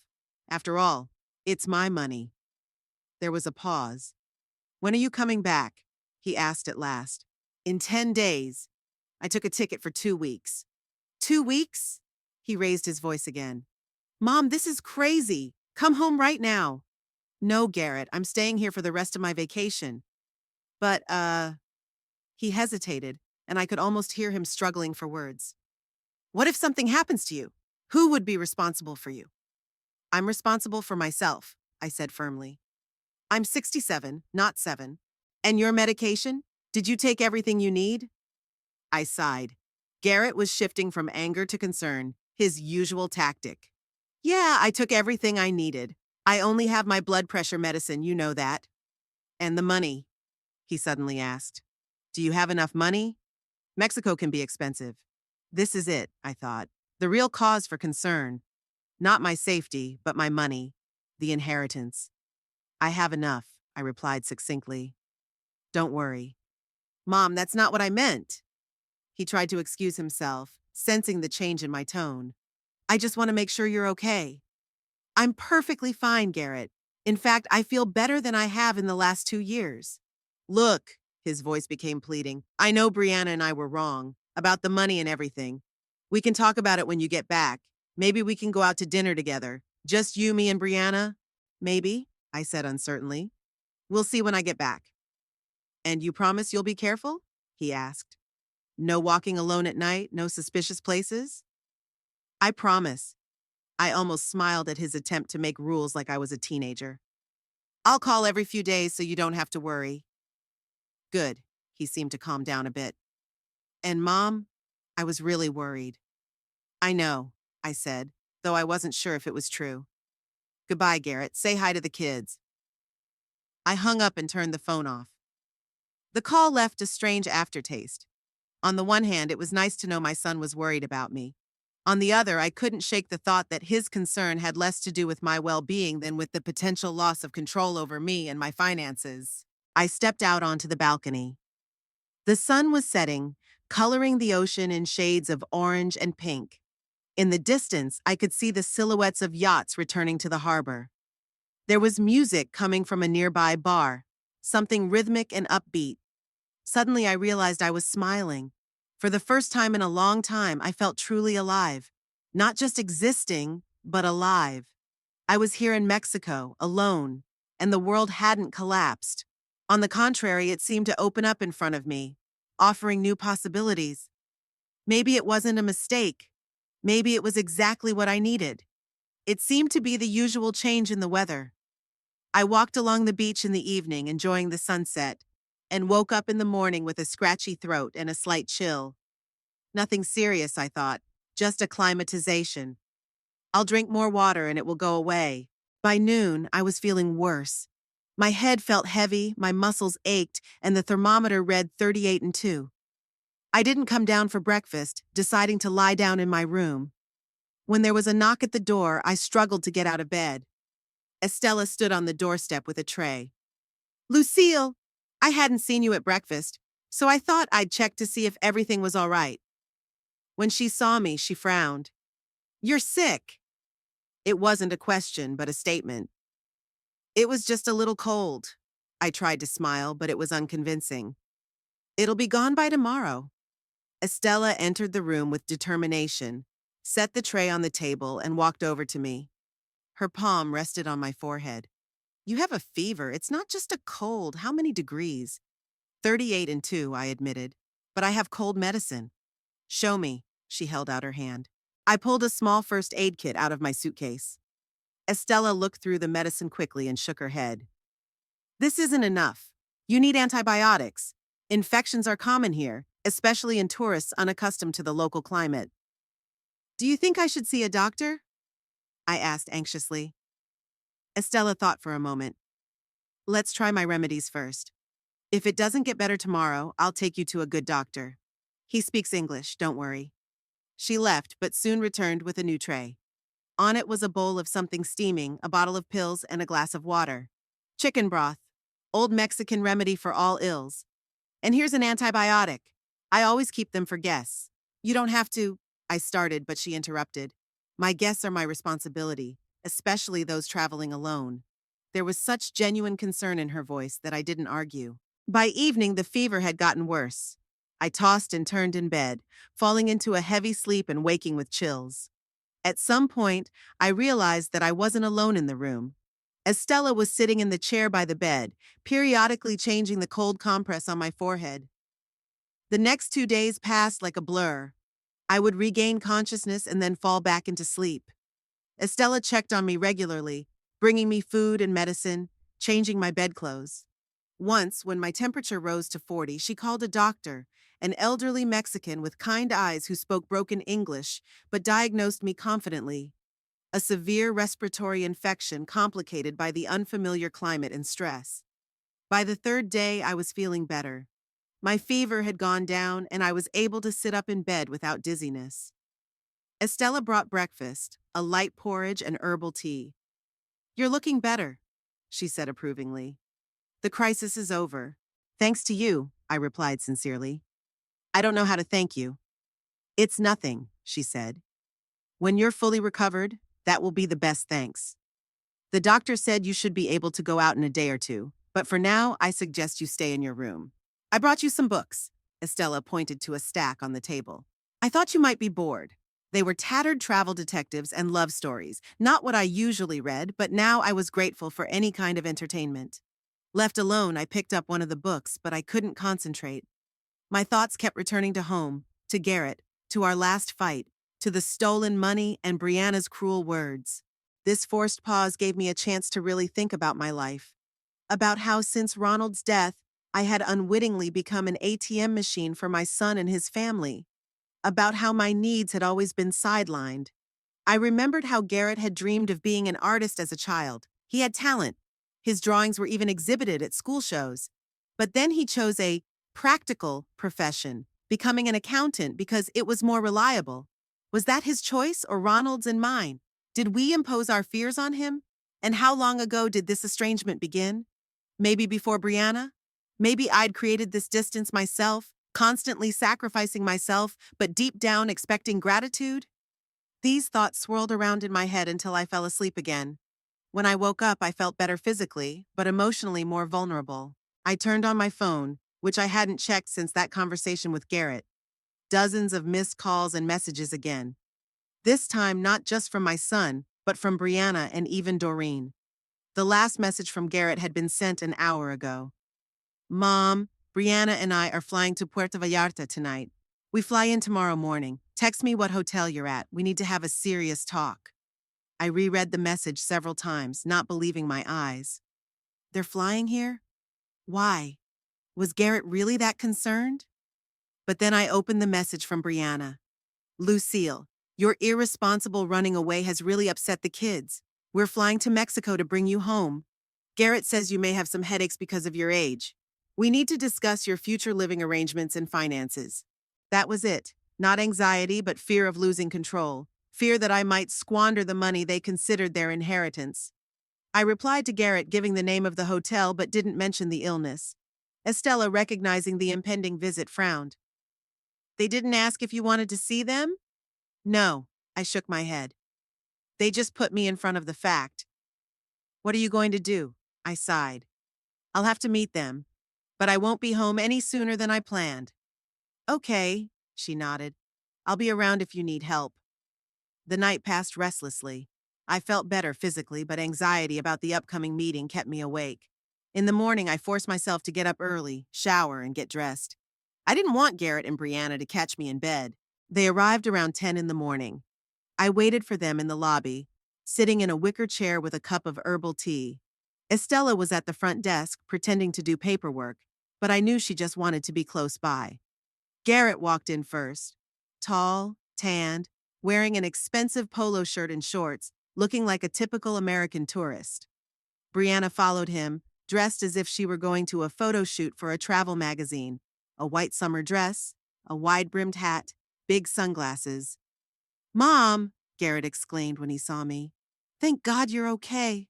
After all, it's my money. There was a pause. When are you coming back? He asked at last. In 10 days. I took a ticket for 2 weeks. 2 weeks? He raised his voice again. Mom, this is crazy. Come home right now. No, Garrett, I'm staying here for the rest of my vacation. But, He hesitated, and I could almost hear him struggling for words. What if something happens to you? Who would be responsible for you? I'm responsible for myself, I said firmly. I'm 67, not 7. And your medication? Did you take everything you need? I sighed. Garrett was shifting from anger to concern, his usual tactic. Yeah, I took everything I needed. I only have my blood pressure medicine, you know that. And the money, he suddenly asked. Do you have enough money? Mexico can be expensive. This is it, I thought. The real cause for concern. Not my safety, but my money. The inheritance. I have enough, I replied succinctly. Don't worry. Mom, that's not what I meant. He tried to excuse himself, sensing the change in my tone. I just want to make sure you're okay. I'm perfectly fine, Garrett. In fact, I feel better than I have in the last 2 years. Look, his voice became pleading. I know Brianna and I were wrong about the money and everything. We can talk about it when you get back. Maybe we can go out to dinner together. Just you, me, and Brianna? Maybe, I said uncertainly. We'll see when I get back. And you promise you'll be careful? He asked. No walking alone at night, no suspicious places? I promise. I almost smiled at his attempt to make rules like I was a teenager. I'll call every few days so you don't have to worry. Good. He seemed to calm down a bit. And Mom, I was really worried. I know, I said, though I wasn't sure if it was true. Goodbye, Garrett. Say hi to the kids. I hung up and turned the phone off. The call left a strange aftertaste. On the one hand, it was nice to know my son was worried about me. On the other, I couldn't shake the thought that his concern had less to do with my well-being than with the potential loss of control over me and my finances. I stepped out onto the balcony. The sun was setting, coloring the ocean in shades of orange and pink. In the distance, I could see the silhouettes of yachts returning to the harbor. There was music coming from a nearby bar, something rhythmic and upbeat. Suddenly, I realized I was smiling. For the first time in a long time, I felt truly alive. Not just existing, but alive. I was here in Mexico, alone, and the world hadn't collapsed. On the contrary, it seemed to open up in front of me, offering new possibilities. Maybe it wasn't a mistake. Maybe it was exactly what I needed. It seemed to be the usual change in the weather. I walked along the beach in the evening, enjoying the sunset, and woke up in the morning with a scratchy throat and a slight chill. Nothing serious, I thought, just acclimatization. I'll drink more water and it will go away. By noon, I was feeling worse. My head felt heavy, my muscles ached, and the thermometer read 38 and 2. I didn't come down for breakfast, deciding to lie down in my room. When there was a knock at the door, I struggled to get out of bed. Estella stood on the doorstep with a tray. Lucille, I hadn't seen you at breakfast, so I thought I'd check to see if everything was all right. When she saw me, she frowned. You're sick. It wasn't a question, but a statement. It was just a little cold. I tried to smile, but it was unconvincing. It'll be gone by tomorrow. Estella entered the room with determination, set the tray on the table, and walked over to me. Her palm rested on my forehead. You have a fever. It's not just a cold. How many degrees? 38 and 2, I admitted. But I have cold medicine. Show me. She held out her hand. I pulled a small first aid kit out of my suitcase. Estella looked through the medicine quickly and shook her head. This isn't enough. You need antibiotics. Infections are common here, especially in tourists unaccustomed to the local climate. Do you think I should see a doctor? I asked anxiously. Estella thought for a moment. Let's try my remedies first. If it doesn't get better tomorrow, I'll take you to a good doctor. He speaks English, don't worry. She left, but soon returned with a new tray. On it was a bowl of something steaming, a bottle of pills, and a glass of water. Chicken broth. Old Mexican remedy for all ills. And here's an antibiotic. I always keep them for guests. You don't have to, I started, but she interrupted. My guests are my responsibility, especially those traveling alone. There was such genuine concern in her voice that I didn't argue. By evening, the fever had gotten worse. I tossed and turned in bed, falling into a heavy sleep and waking with chills. At some point, I realized that I wasn't alone in the room. Estella was sitting in the chair by the bed, periodically changing the cold compress on my forehead. The next 2 days passed like a blur. I would regain consciousness and then fall back into sleep. Estella checked on me regularly, bringing me food and medicine, changing my bedclothes. Once, when my temperature rose to 40, she called a doctor, an elderly Mexican with kind eyes who spoke broken English, but diagnosed me confidently. A severe respiratory infection complicated by the unfamiliar climate and stress. By the 3rd day, I was feeling better. My fever had gone down, and I was able to sit up in bed without dizziness. Estella brought breakfast, a light porridge and herbal tea. You're looking better, she said approvingly. The crisis is over. Thanks to you, I replied sincerely. I don't know how to thank you. It's nothing, she said. When you're fully recovered, that will be the best thanks. The doctor said you should be able to go out in a day or two, but for now, I suggest you stay in your room. I brought you some books. Estella pointed to a stack on the table. I thought you might be bored. They were tattered travel detectives and love stories, not what I usually read, but now I was grateful for any kind of entertainment. Left alone, I picked up one of the books, but I couldn't concentrate. My thoughts kept returning to home, to Garrett, to our last fight, to the stolen money and Brianna's cruel words. This forced pause gave me a chance to really think about my life. about how since Ronald's death, I had unwittingly become an ATM machine for my son and his family, about how my needs had always been sidelined. I remembered how Garrett had dreamed of being an artist as a child. He had talent. His drawings were even exhibited at school shows. But then he chose a practical profession, becoming an accountant because it was more reliable. Was that his choice or Ronald's and mine? Did we impose our fears on him? And how long ago did this estrangement begin? Maybe before Brianna? Maybe I'd created this distance myself, constantly sacrificing myself, but deep down expecting gratitude? These thoughts swirled around in my head until I fell asleep again. When I woke up, I felt better physically, but emotionally more vulnerable. I turned on my phone, which I hadn't checked since that conversation with Garrett. Dozens of missed calls and messages again. This time, not just from my son, but from Brianna and even Doreen. The last message from Garrett had been sent an hour ago. Mom, Brianna and I are flying to Puerto Vallarta tonight. We fly in tomorrow morning. Text me what hotel you're at. We need to have a serious talk. I reread the message several times, not believing my eyes. They're flying here? Why? Was Garrett really that concerned? But then I opened the message from Brianna. Lucille, your irresponsible running away has really upset the kids. We're flying to Mexico to bring you home. Garrett says you may have some headaches because of your age. We need to discuss your future living arrangements and finances. That was it. Not anxiety, but fear of losing control. Fear that I might squander the money they considered their inheritance. I replied to Garrett giving the name of the hotel but didn't mention the illness. Estella, recognizing the impending visit, frowned. They didn't ask if you wanted to see them? No, I shook my head. They just put me in front of the fact. What are you going to do? I sighed. I'll have to meet them, but I won't be home any sooner than I planned. Okay, she nodded. I'll be around if you need help. The night passed restlessly. I felt better physically, but anxiety about the upcoming meeting kept me awake. In the morning, I forced myself to get up early, shower, and get dressed. I didn't want Garrett and Brianna to catch me in bed. They arrived around 10 in the morning. I waited for them in the lobby, sitting in a wicker chair with a cup of herbal tea. Estella was at the front desk, pretending to do paperwork, but I knew she just wanted to be close by. Garrett walked in first. Tall, tanned, wearing an expensive polo shirt and shorts, looking like a typical American tourist. Brianna followed him, dressed as if she were going to a photo shoot for a travel magazine. A white summer dress, a wide-brimmed hat, big sunglasses. Mom, Garrett exclaimed when he saw me. Thank God you're okay.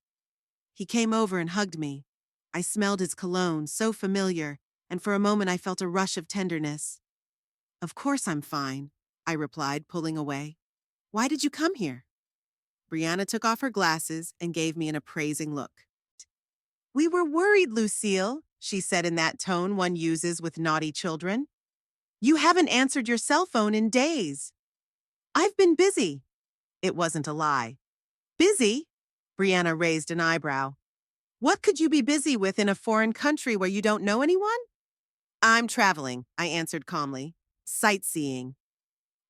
He came over and hugged me. I smelled his cologne, so familiar, and for a moment I felt a rush of tenderness. Of course I'm fine, I replied, pulling away. Why did you come here? Brianna took off her glasses and gave me an appraising look. We were worried, Lucille, she said in that tone one uses with naughty children. You haven't answered your cell phone in days. I've been busy. It wasn't a lie. Busy? Brianna raised an eyebrow. What could you be busy with in a foreign country where you don't know anyone? I'm traveling, I answered calmly. Sightseeing.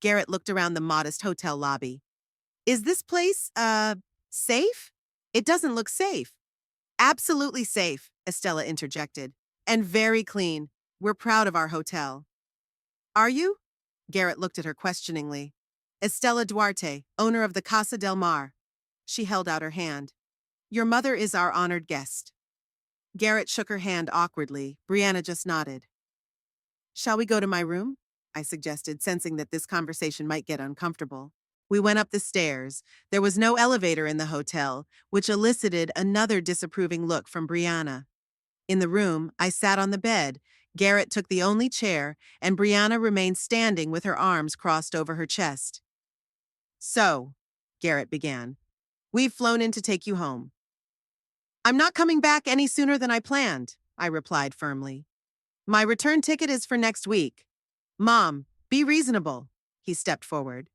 Garrett looked around the modest hotel lobby. Is this place, safe? It doesn't look safe. Absolutely safe, Estella interjected. And very clean. We're proud of our hotel. Are you? Garrett looked at her questioningly. Estella Duarte, owner of the Casa del Mar. She held out her hand. Your mother is our honored guest. Garrett shook her hand awkwardly. Brianna just nodded. Shall we go to my room? I suggested, sensing that this conversation might get uncomfortable. We went up the stairs. There was no elevator in the hotel, which elicited another disapproving look from Brianna. In the room, I sat on the bed. Garrett took the only chair, and Brianna remained standing with her arms crossed over her chest. So, Garrett began, we've flown in to take you home. I'm not coming back any sooner than I planned, I replied firmly. My return ticket is for next week. Mom, be reasonable. He stepped forward.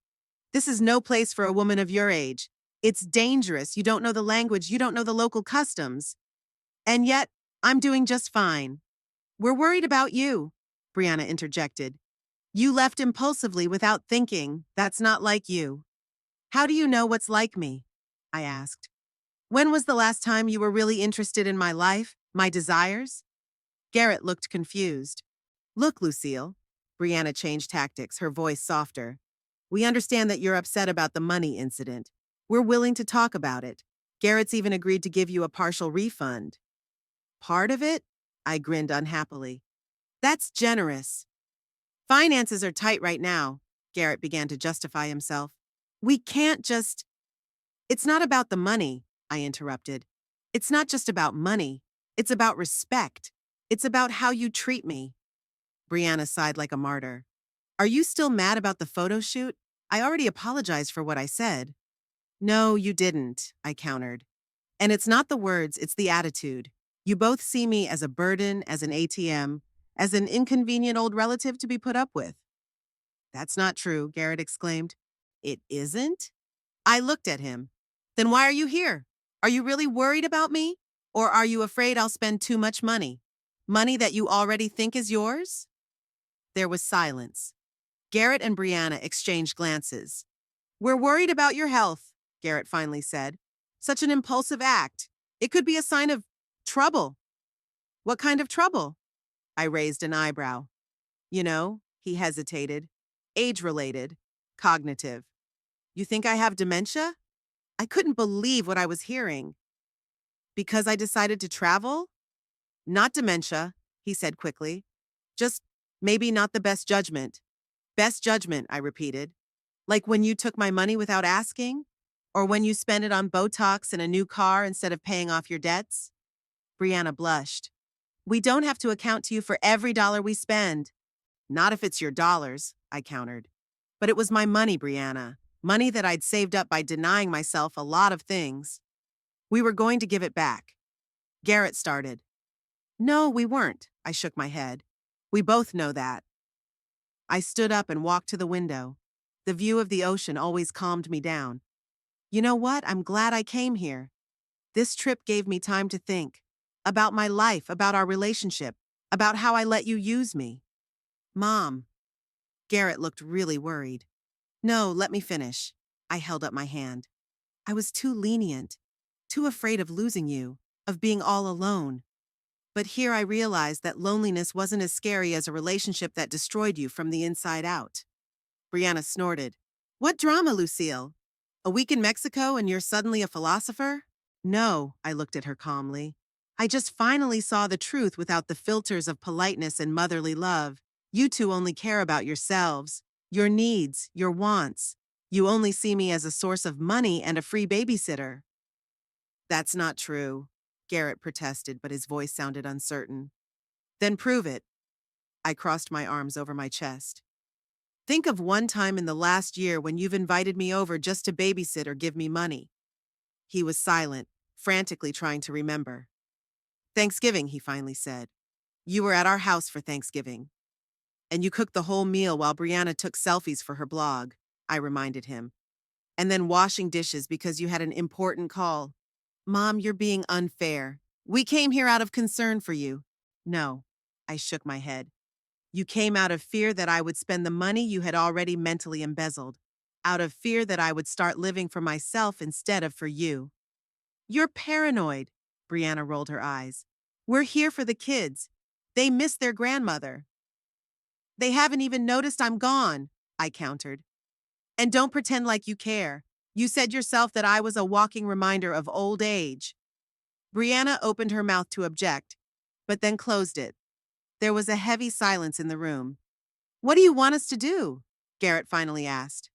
This is no place for a woman of your age. It's dangerous. You don't know the language. You don't know the local customs. And yet, I'm doing just fine. We're worried about you, Brianna interjected. You left impulsively without thinking. That's not like you. How do you know what's like me? I asked. When was the last time you were really interested in my life? My desires? Garrett looked confused. Look, Lucille. Brianna changed tactics, her voice softer. We understand that you're upset about the money incident. We're willing to talk about it. Garrett's even agreed to give you a partial refund. Part of it? I grinned unhappily. That's generous. Finances are tight right now, Garrett began to justify himself. We can't just. It's not about the money, I interrupted. It's not just about money. It's about respect. It's about how you treat me. Brianna sighed like a martyr. Are you still mad about the photo shoot? I already apologized for what I said. No, you didn't, I countered. And it's not the words, it's the attitude. You both see me as a burden, as an ATM, as an inconvenient old relative to be put up with. That's not true, Garrett exclaimed. It isn't? I looked at him. Then why are you here? Are you really worried about me? Or are you afraid I'll spend too much money? Money that you already think is yours? There was silence. Garrett and Brianna exchanged glances. We're worried about your health, Garrett finally said. Such an impulsive act. It could be a sign of trouble. What kind of trouble? I raised an eyebrow. You know, he hesitated. Age-related. Cognitive. You think I have dementia? I couldn't believe what I was hearing. Because I decided to travel? Not dementia, he said quickly. Just maybe not the best judgment. Best judgment, I repeated. Like when you took my money without asking? Or when you spent it on Botox and a new car instead of paying off your debts? Brianna blushed. We don't have to account to you for every dollar we spend. Not if it's your dollars, I countered. But it was my money, Brianna. Money that I'd saved up by denying myself a lot of things. We were going to give it back. Garrett started. No, we weren't, I shook my head. We both know that. I stood up and walked to the window. The view of the ocean always calmed me down. You know what? I'm glad I came here. This trip gave me time to think. About my life, about our relationship, about how I let you use me. Mom. Garrett looked really worried. No, let me finish. I held up my hand. I was too lenient, too afraid of losing you, of being all alone. But here I realized that loneliness wasn't as scary as a relationship that destroyed you from the inside out. Brianna snorted. What drama, Lucille? A week in Mexico and you're suddenly a philosopher? No, I looked at her calmly. I just finally saw the truth without the filters of politeness and motherly love. You two only care about yourselves, your needs, your wants. You only see me as a source of money and a free babysitter. That's not true, Garrett protested, but his voice sounded uncertain. Then prove it. I crossed my arms over my chest. Think of one time in the last year when you've invited me over just to babysit or give me money. He was silent, frantically trying to remember. Thanksgiving, he finally said. You were at our house for Thanksgiving. And you cooked the whole meal while Brianna took selfies for her blog, I reminded him. And then washing dishes because you had an important call. Mom, you're being unfair. We came here out of concern for you. No, I shook my head. You came out of fear that I would spend the money you had already mentally embezzled, out of fear that I would start living for myself instead of for you. You're paranoid, Brianna rolled her eyes. We're here for the kids. They miss their grandmother. They haven't even noticed I'm gone, I countered. And don't pretend like you care. You said yourself that I was a walking reminder of old age. Brianna opened her mouth to object, but then closed it. There was a heavy silence in the room. What do you want us to do? Garrett finally asked.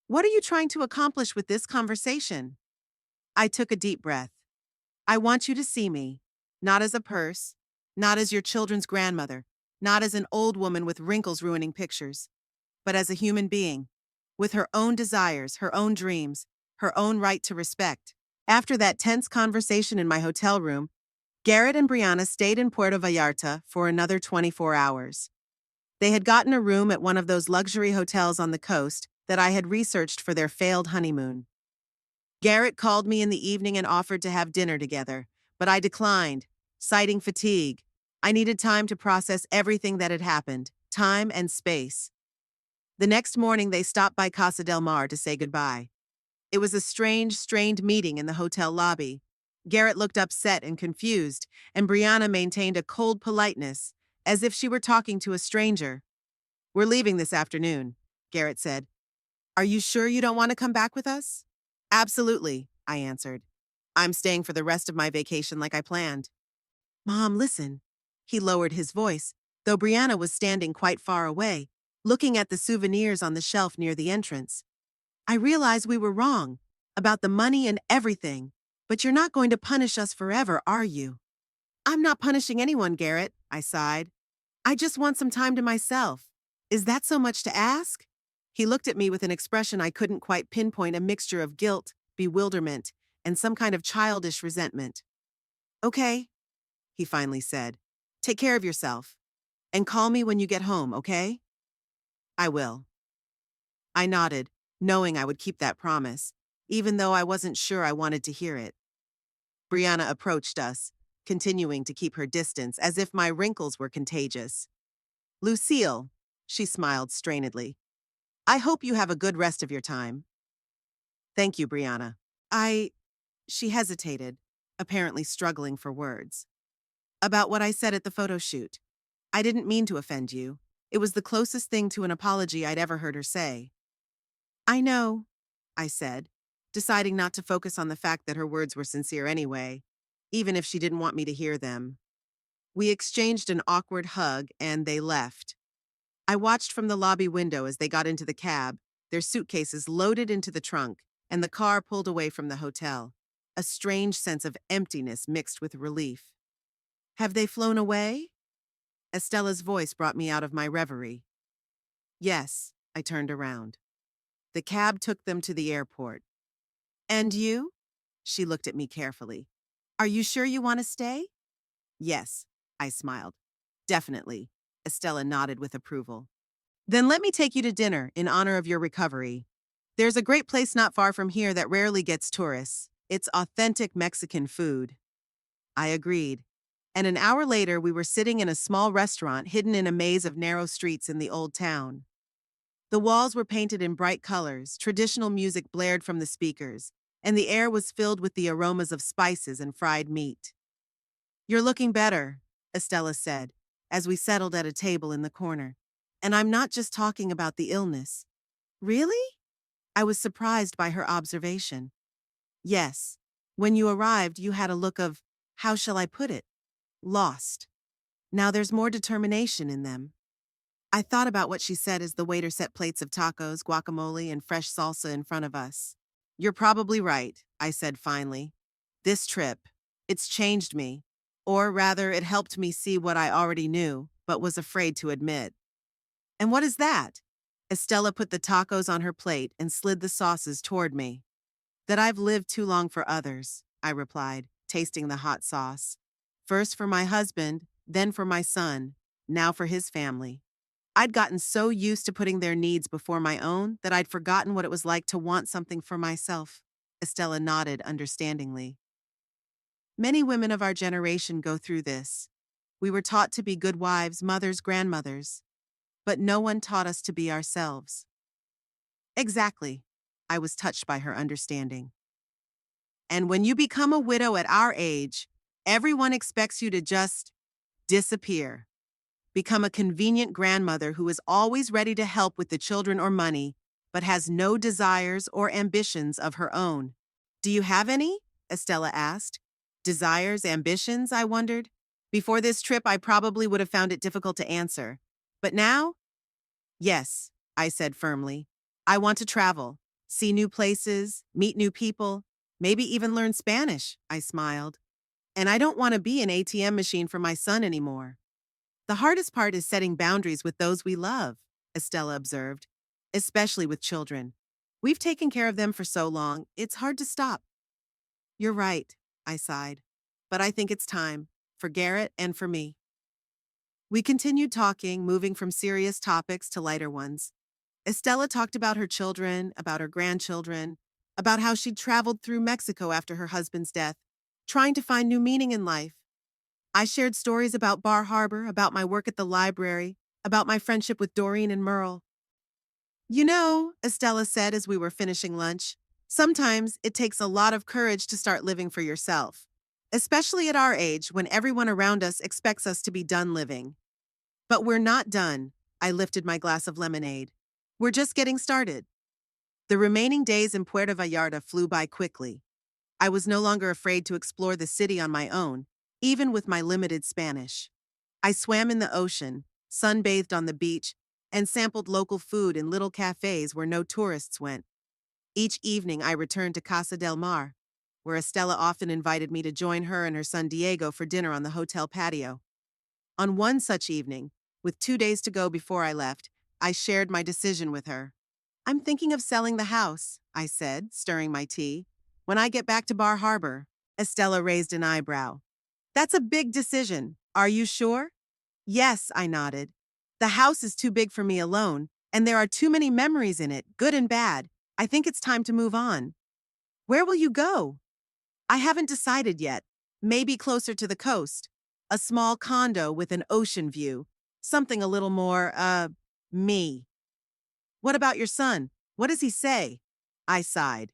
What are you trying to accomplish with this conversation? I took a deep breath. I want you to see me, not as a purse, not as your children's grandmother, not as an old woman with wrinkles ruining pictures, but as a human being, with her own desires, her own dreams, her own right to respect. After that tense conversation in my hotel room, Garrett and Brianna stayed in Puerto Vallarta for another 24 hours. They had gotten a room at one of those luxury hotels on the coast that I had researched for their failed honeymoon. Garrett called me in the evening and offered to have dinner together, but I declined, citing fatigue. I needed time to process everything that had happened, time and space. The next morning, they stopped by Casa del Mar to say goodbye. It was a strange, strained meeting in the hotel lobby. Garrett looked upset and confused, and Brianna maintained a cold politeness, as if she were talking to a stranger. We're leaving this afternoon, Garrett said. Are you sure you don't want to come back with us? Absolutely, I answered. I'm staying for the rest of my vacation like I planned. Mom, listen. He lowered his voice, though Brianna was standing quite far away, looking at the souvenirs on the shelf near the entrance. I realize we were wrong about the money and everything, but you're not going to punish us forever, are you? I'm not punishing anyone, Garrett, I sighed. I just want some time to myself. Is that so much to ask? He looked at me with an expression I couldn't quite pinpoint, a mixture of guilt, bewilderment, and some kind of childish resentment. Okay, he finally said. Take care of yourself. And call me when you get home, okay? I will. I nodded, knowing I would keep that promise, even though I wasn't sure I wanted to hear it. Brianna approached us, continuing to keep her distance as if my wrinkles were contagious. Lucille, she smiled strainedly. I hope you have a good rest of your time. Thank you, Brianna. She hesitated, apparently struggling for words. About what I said at the photo shoot. I didn't mean to offend you. It was the closest thing to an apology I'd ever heard her say. I know, I said, deciding not to focus on the fact that her words were sincere anyway, even if she didn't want me to hear them. We exchanged an awkward hug and they left. I watched from the lobby window as they got into the cab, their suitcases loaded into the trunk, and the car pulled away from the hotel. A strange sense of emptiness mixed with relief. Have they flown away? Estella's voice brought me out of my reverie. Yes, I turned around. The cab took them to the airport. And you? She looked at me carefully. Are you sure you want to stay? Yes, I smiled. Definitely. Estella nodded with approval. Then let me take you to dinner in honor of your recovery. There's a great place not far from here that rarely gets tourists. It's authentic Mexican food. I agreed. And an hour later, we were sitting in a small restaurant hidden in a maze of narrow streets in the old town. The walls were painted in bright colors, traditional music blared from the speakers, and the air was filled with the aromas of spices and fried meat. You're looking better, Estella said, as we settled at a table in the corner. And I'm not just talking about the illness. Really? I was surprised by her observation. Yes. When you arrived, you had a look of, how shall I put it? Lost. Now there's more determination in them. I thought about what she said as the waiter set plates of tacos, guacamole, and fresh salsa in front of us. You're probably right, I said finally. This trip, it's changed me. Or rather, it helped me see what I already knew, but was afraid to admit. And what is that? Estella put the tacos on her plate and slid the sauces toward me. That I've lived too long for others, I replied, tasting the hot sauce. First for my husband, then for my son, now for his family. I'd gotten so used to putting their needs before my own that I'd forgotten what it was like to want something for myself. Estella nodded understandingly. Many women of our generation go through this. We were taught to be good wives, mothers, grandmothers, but no one taught us to be ourselves. Exactly. I was touched by her understanding. And when you become a widow at our age, everyone expects you to just disappear. Become a convenient grandmother who is always ready to help with the children or money, but has no desires or ambitions of her own. Do you have any? Estella asked. Desires, ambitions, I wondered. Before this trip, I probably would have found it difficult to answer. But now? Yes, I said firmly. I want to travel, see new places, meet new people, maybe even learn Spanish, I smiled. And I don't want to be an ATM machine for my son anymore. The hardest part is setting boundaries with those we love, Estella observed, especially with children. We've taken care of them for so long, it's hard to stop. You're right, I sighed. But I think it's time, for Garrett and for me. We continued talking, moving from serious topics to lighter ones. Estella talked about her children, about her grandchildren, about how she'd traveled through Mexico after her husband's death, trying to find new meaning in life. I shared stories about Bar Harbor, about my work at the library, about my friendship with Doreen and Merle. You know, Estella said as we were finishing lunch, Sometimes it takes a lot of courage to start living for yourself, especially at our age when everyone around us expects us to be done living. But we're not done. I lifted my glass of lemonade. We're just getting started. The remaining days in Puerto Vallarta flew by quickly. I was no longer afraid to explore the city on my own, even with my limited Spanish. I swam in the ocean, sunbathed on the beach, and sampled local food in little cafes where no tourists went. Each evening, I returned to Casa del Mar, where Estella often invited me to join her and her son Diego for dinner on the hotel patio. On one such evening, with 2 days to go before I left, I shared my decision with her. I'm thinking of selling the house, I said, stirring my tea. When I get back to Bar Harbor, Estella raised an eyebrow. That's a big decision. Are you sure? Yes, I nodded. The house is too big for me alone, and there are too many memories in it, good and bad. I think it's time to move on. Where will you go? I haven't decided yet. Maybe closer to the coast. A small condo with an ocean view. Something a little more, me. What about your son? What does he say? I sighed.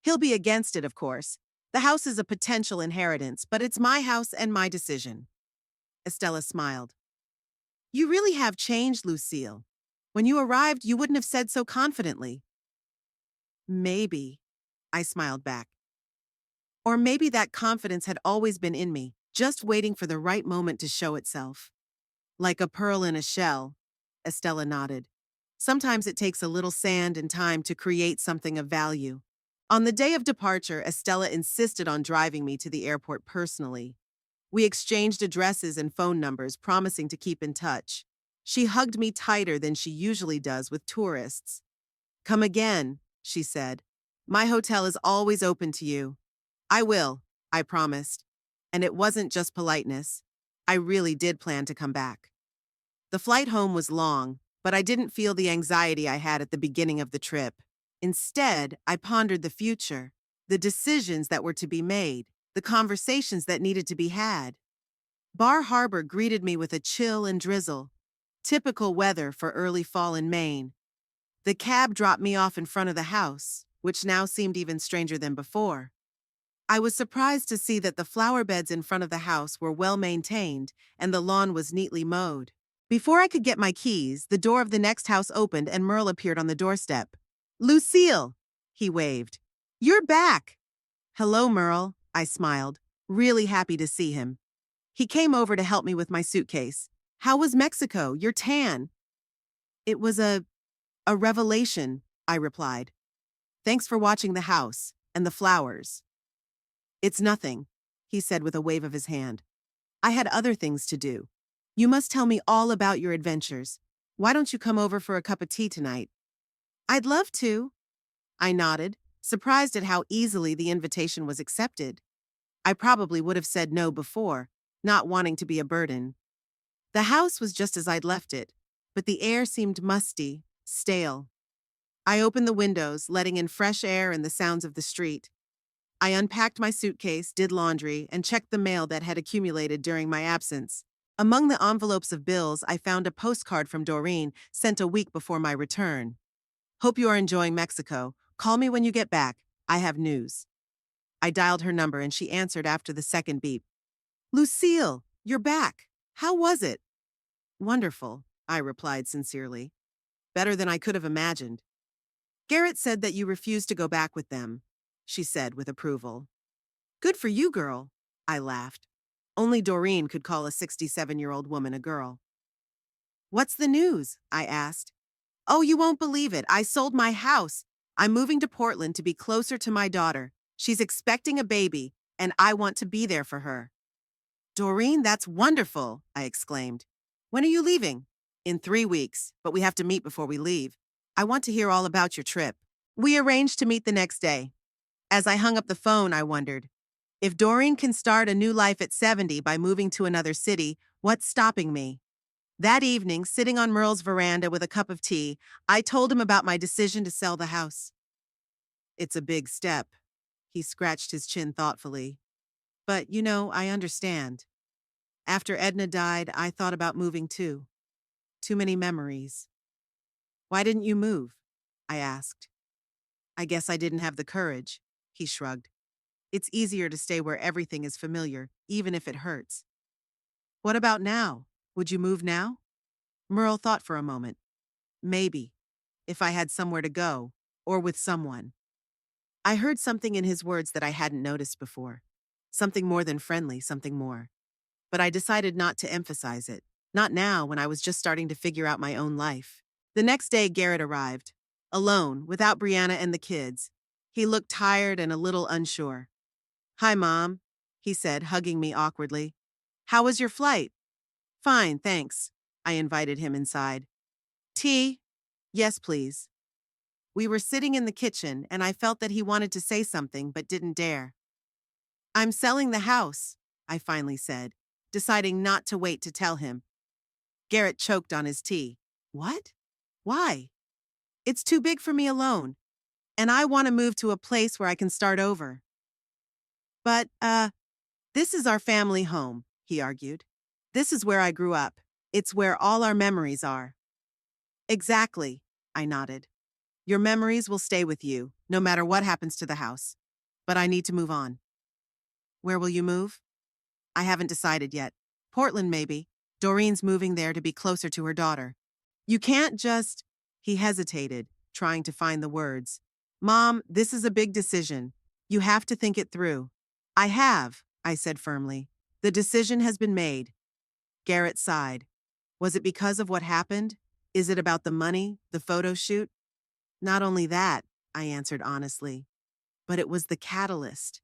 He'll be against it, of course. The house is a potential inheritance, but it's my house and my decision. Estella smiled. You really have changed, Lucille. When you arrived, you wouldn't have said so confidently. Maybe, I smiled back. Or maybe that confidence had always been in me, just waiting for the right moment to show itself. Like a pearl in a shell, Estella nodded. Sometimes it takes a little sand and time to create something of value. On the day of departure, Estella insisted on driving me to the airport personally. We exchanged addresses and phone numbers, promising to keep in touch. She hugged me tighter than she usually does with tourists. Come again, she said. My hotel is always open to you. I will, I promised. And it wasn't just politeness. I really did plan to come back. The flight home was long, but I didn't feel the anxiety I had at the beginning of the trip. Instead, I pondered the future, the decisions that were to be made, the conversations that needed to be had. Bar Harbor greeted me with a chill and drizzle, typical weather for early fall in Maine. The cab dropped me off in front of the house, which now seemed even stranger than before. I was surprised to see that the flower beds in front of the house were well maintained and the lawn was neatly mowed. Before I could get my keys, the door of the next house opened and Merle appeared on the doorstep. Lucille, he waved. You're back. Hello, Merle, I smiled, really happy to see him. He came over to help me with my suitcase. How was Mexico? You're tan. It was a revelation, I replied. Thanks for watching the house and the flowers. It's nothing, he said with a wave of his hand. I had other things to do. You must tell me all about your adventures. Why don't you come over for a cup of tea tonight? I'd love to. I nodded, surprised at how easily the invitation was accepted. I probably would have said no before, not wanting to be a burden. The house was just as I'd left it, but the air seemed musty, stale. I opened the windows, letting in fresh air and the sounds of the street. I unpacked my suitcase, did laundry, and checked the mail that had accumulated during my absence. Among the envelopes of bills, I found a postcard from Doreen sent a week before my return. Hope you are enjoying Mexico. Call me when you get back. I have news. I dialed her number and she answered after the second beep. Lucille, you're back. How was it? Wonderful, I replied sincerely. Better than I could have imagined. Garrett said that you refused to go back with them, she said with approval. Good for you, girl, I laughed. Only Doreen could call a 67-year-old woman a girl. What's the news? I asked. Oh, you won't believe it. I sold my house. I'm moving to Portland to be closer to my daughter. She's expecting a baby, and I want to be there for her. Doreen, that's wonderful, I exclaimed. When are you leaving? In 3 weeks, but we have to meet before we leave. I want to hear all about your trip. We arranged to meet the next day. As I hung up the phone, I wondered, if Doreen can start a new life at 70 by moving to another city, what's stopping me? That evening, sitting on Merle's veranda with a cup of tea, I told him about my decision to sell the house. It's a big step. He scratched his chin thoughtfully. But, I understand. After Edna died, I thought about moving too. Too many memories. Why didn't you move? I asked. I guess I didn't have the courage, he shrugged. It's easier to stay where everything is familiar, even if it hurts. What about now? Would you move now? Merle thought for a moment. Maybe, if I had somewhere to go, or with someone. I heard something in his words that I hadn't noticed before. Something more than friendly, something more. But I decided not to emphasize it. Not now, when I was just starting to figure out my own life. The next day, Garrett arrived. Alone, without Brianna and the kids. He looked tired and a little unsure. Hi, Mom, he said, hugging me awkwardly. How was your flight? Fine, thanks. I invited him inside. Tea? Yes, please. We were sitting in the kitchen, and I felt that he wanted to say something but didn't dare. I'm selling the house, I finally said, deciding not to wait to tell him. Garrett choked on his tea. What? Why? It's too big for me alone, and I want to move to a place where I can start over. But, this is our family home, he argued. This is where I grew up. It's where all our memories are. Exactly, I nodded. Your memories will stay with you, no matter what happens to the house. But I need to move on. Where will you move? I haven't decided yet. Portland, maybe. Doreen's moving there to be closer to her daughter. You can't just... He hesitated, trying to find the words. Mom, this is a big decision. You have to think it through. I have, I said firmly. The decision has been made. Garrett sighed. Was it because of what happened? Is it about the money, the photo shoot? Not only that, I answered honestly, but it was the catalyst.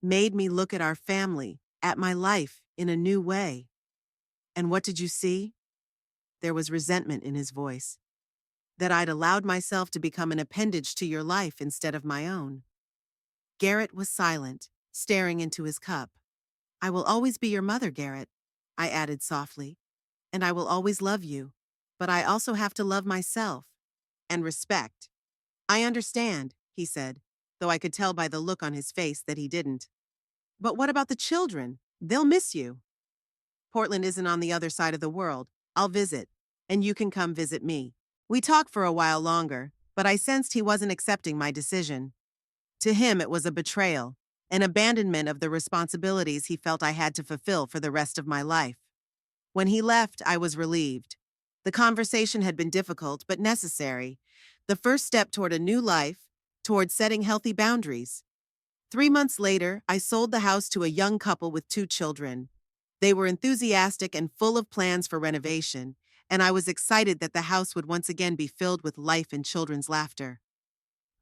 Made me look at our family, at my life, in a new way. And what did you see? There was resentment in his voice. That I'd allowed myself to become an appendage to your life instead of my own. Garrett was silent, staring into his cup. I will always be your mother, Garrett, I added softly. And I will always love you. But I also have to love myself. And respect. I understand, he said, though I could tell by the look on his face that he didn't. But what about the children? They'll miss you. Portland isn't on the other side of the world. I'll visit, and you can come visit me. We talked for a while longer, but I sensed he wasn't accepting my decision. To him, it was a betrayal, an abandonment of the responsibilities he felt I had to fulfill for the rest of my life. When he left, I was relieved. The conversation had been difficult but necessary. The first step toward a new life, toward setting healthy boundaries. 3 months later, I sold the house to a young couple with 2 children. They were enthusiastic and full of plans for renovation, and I was excited that the house would once again be filled with life and children's laughter.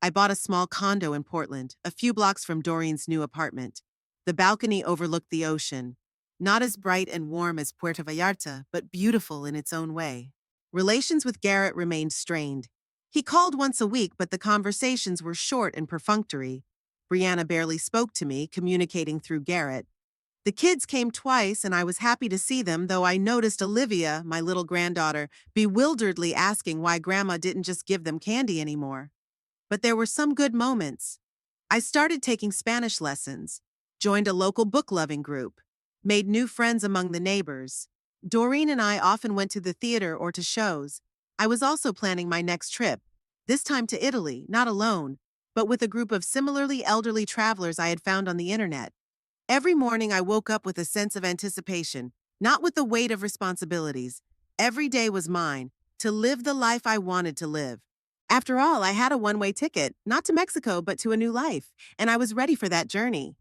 I bought a small condo in Portland, a few blocks from Doreen's new apartment. The balcony overlooked the ocean. Not as bright and warm as Puerto Vallarta, but beautiful in its own way. Relations with Garrett remained strained. He called once a week, but the conversations were short and perfunctory. Brianna barely spoke to me, communicating through Garrett. The kids came twice, and I was happy to see them, though I noticed Olivia, my little granddaughter, bewilderedly asking why Grandma didn't just give them candy anymore. But there were some good moments. I started taking Spanish lessons, joined a local book-loving group, made new friends among the neighbors. Doreen and I often went to the theater or to shows. I was also planning my next trip, this time to Italy, not alone, but with a group of similarly elderly travelers I had found on the internet. Every morning I woke up with a sense of anticipation, not with the weight of responsibilities. Every day was mine, to live the life I wanted to live. After all, I had a one-way ticket, not to Mexico, but to a new life, and I was ready for that journey.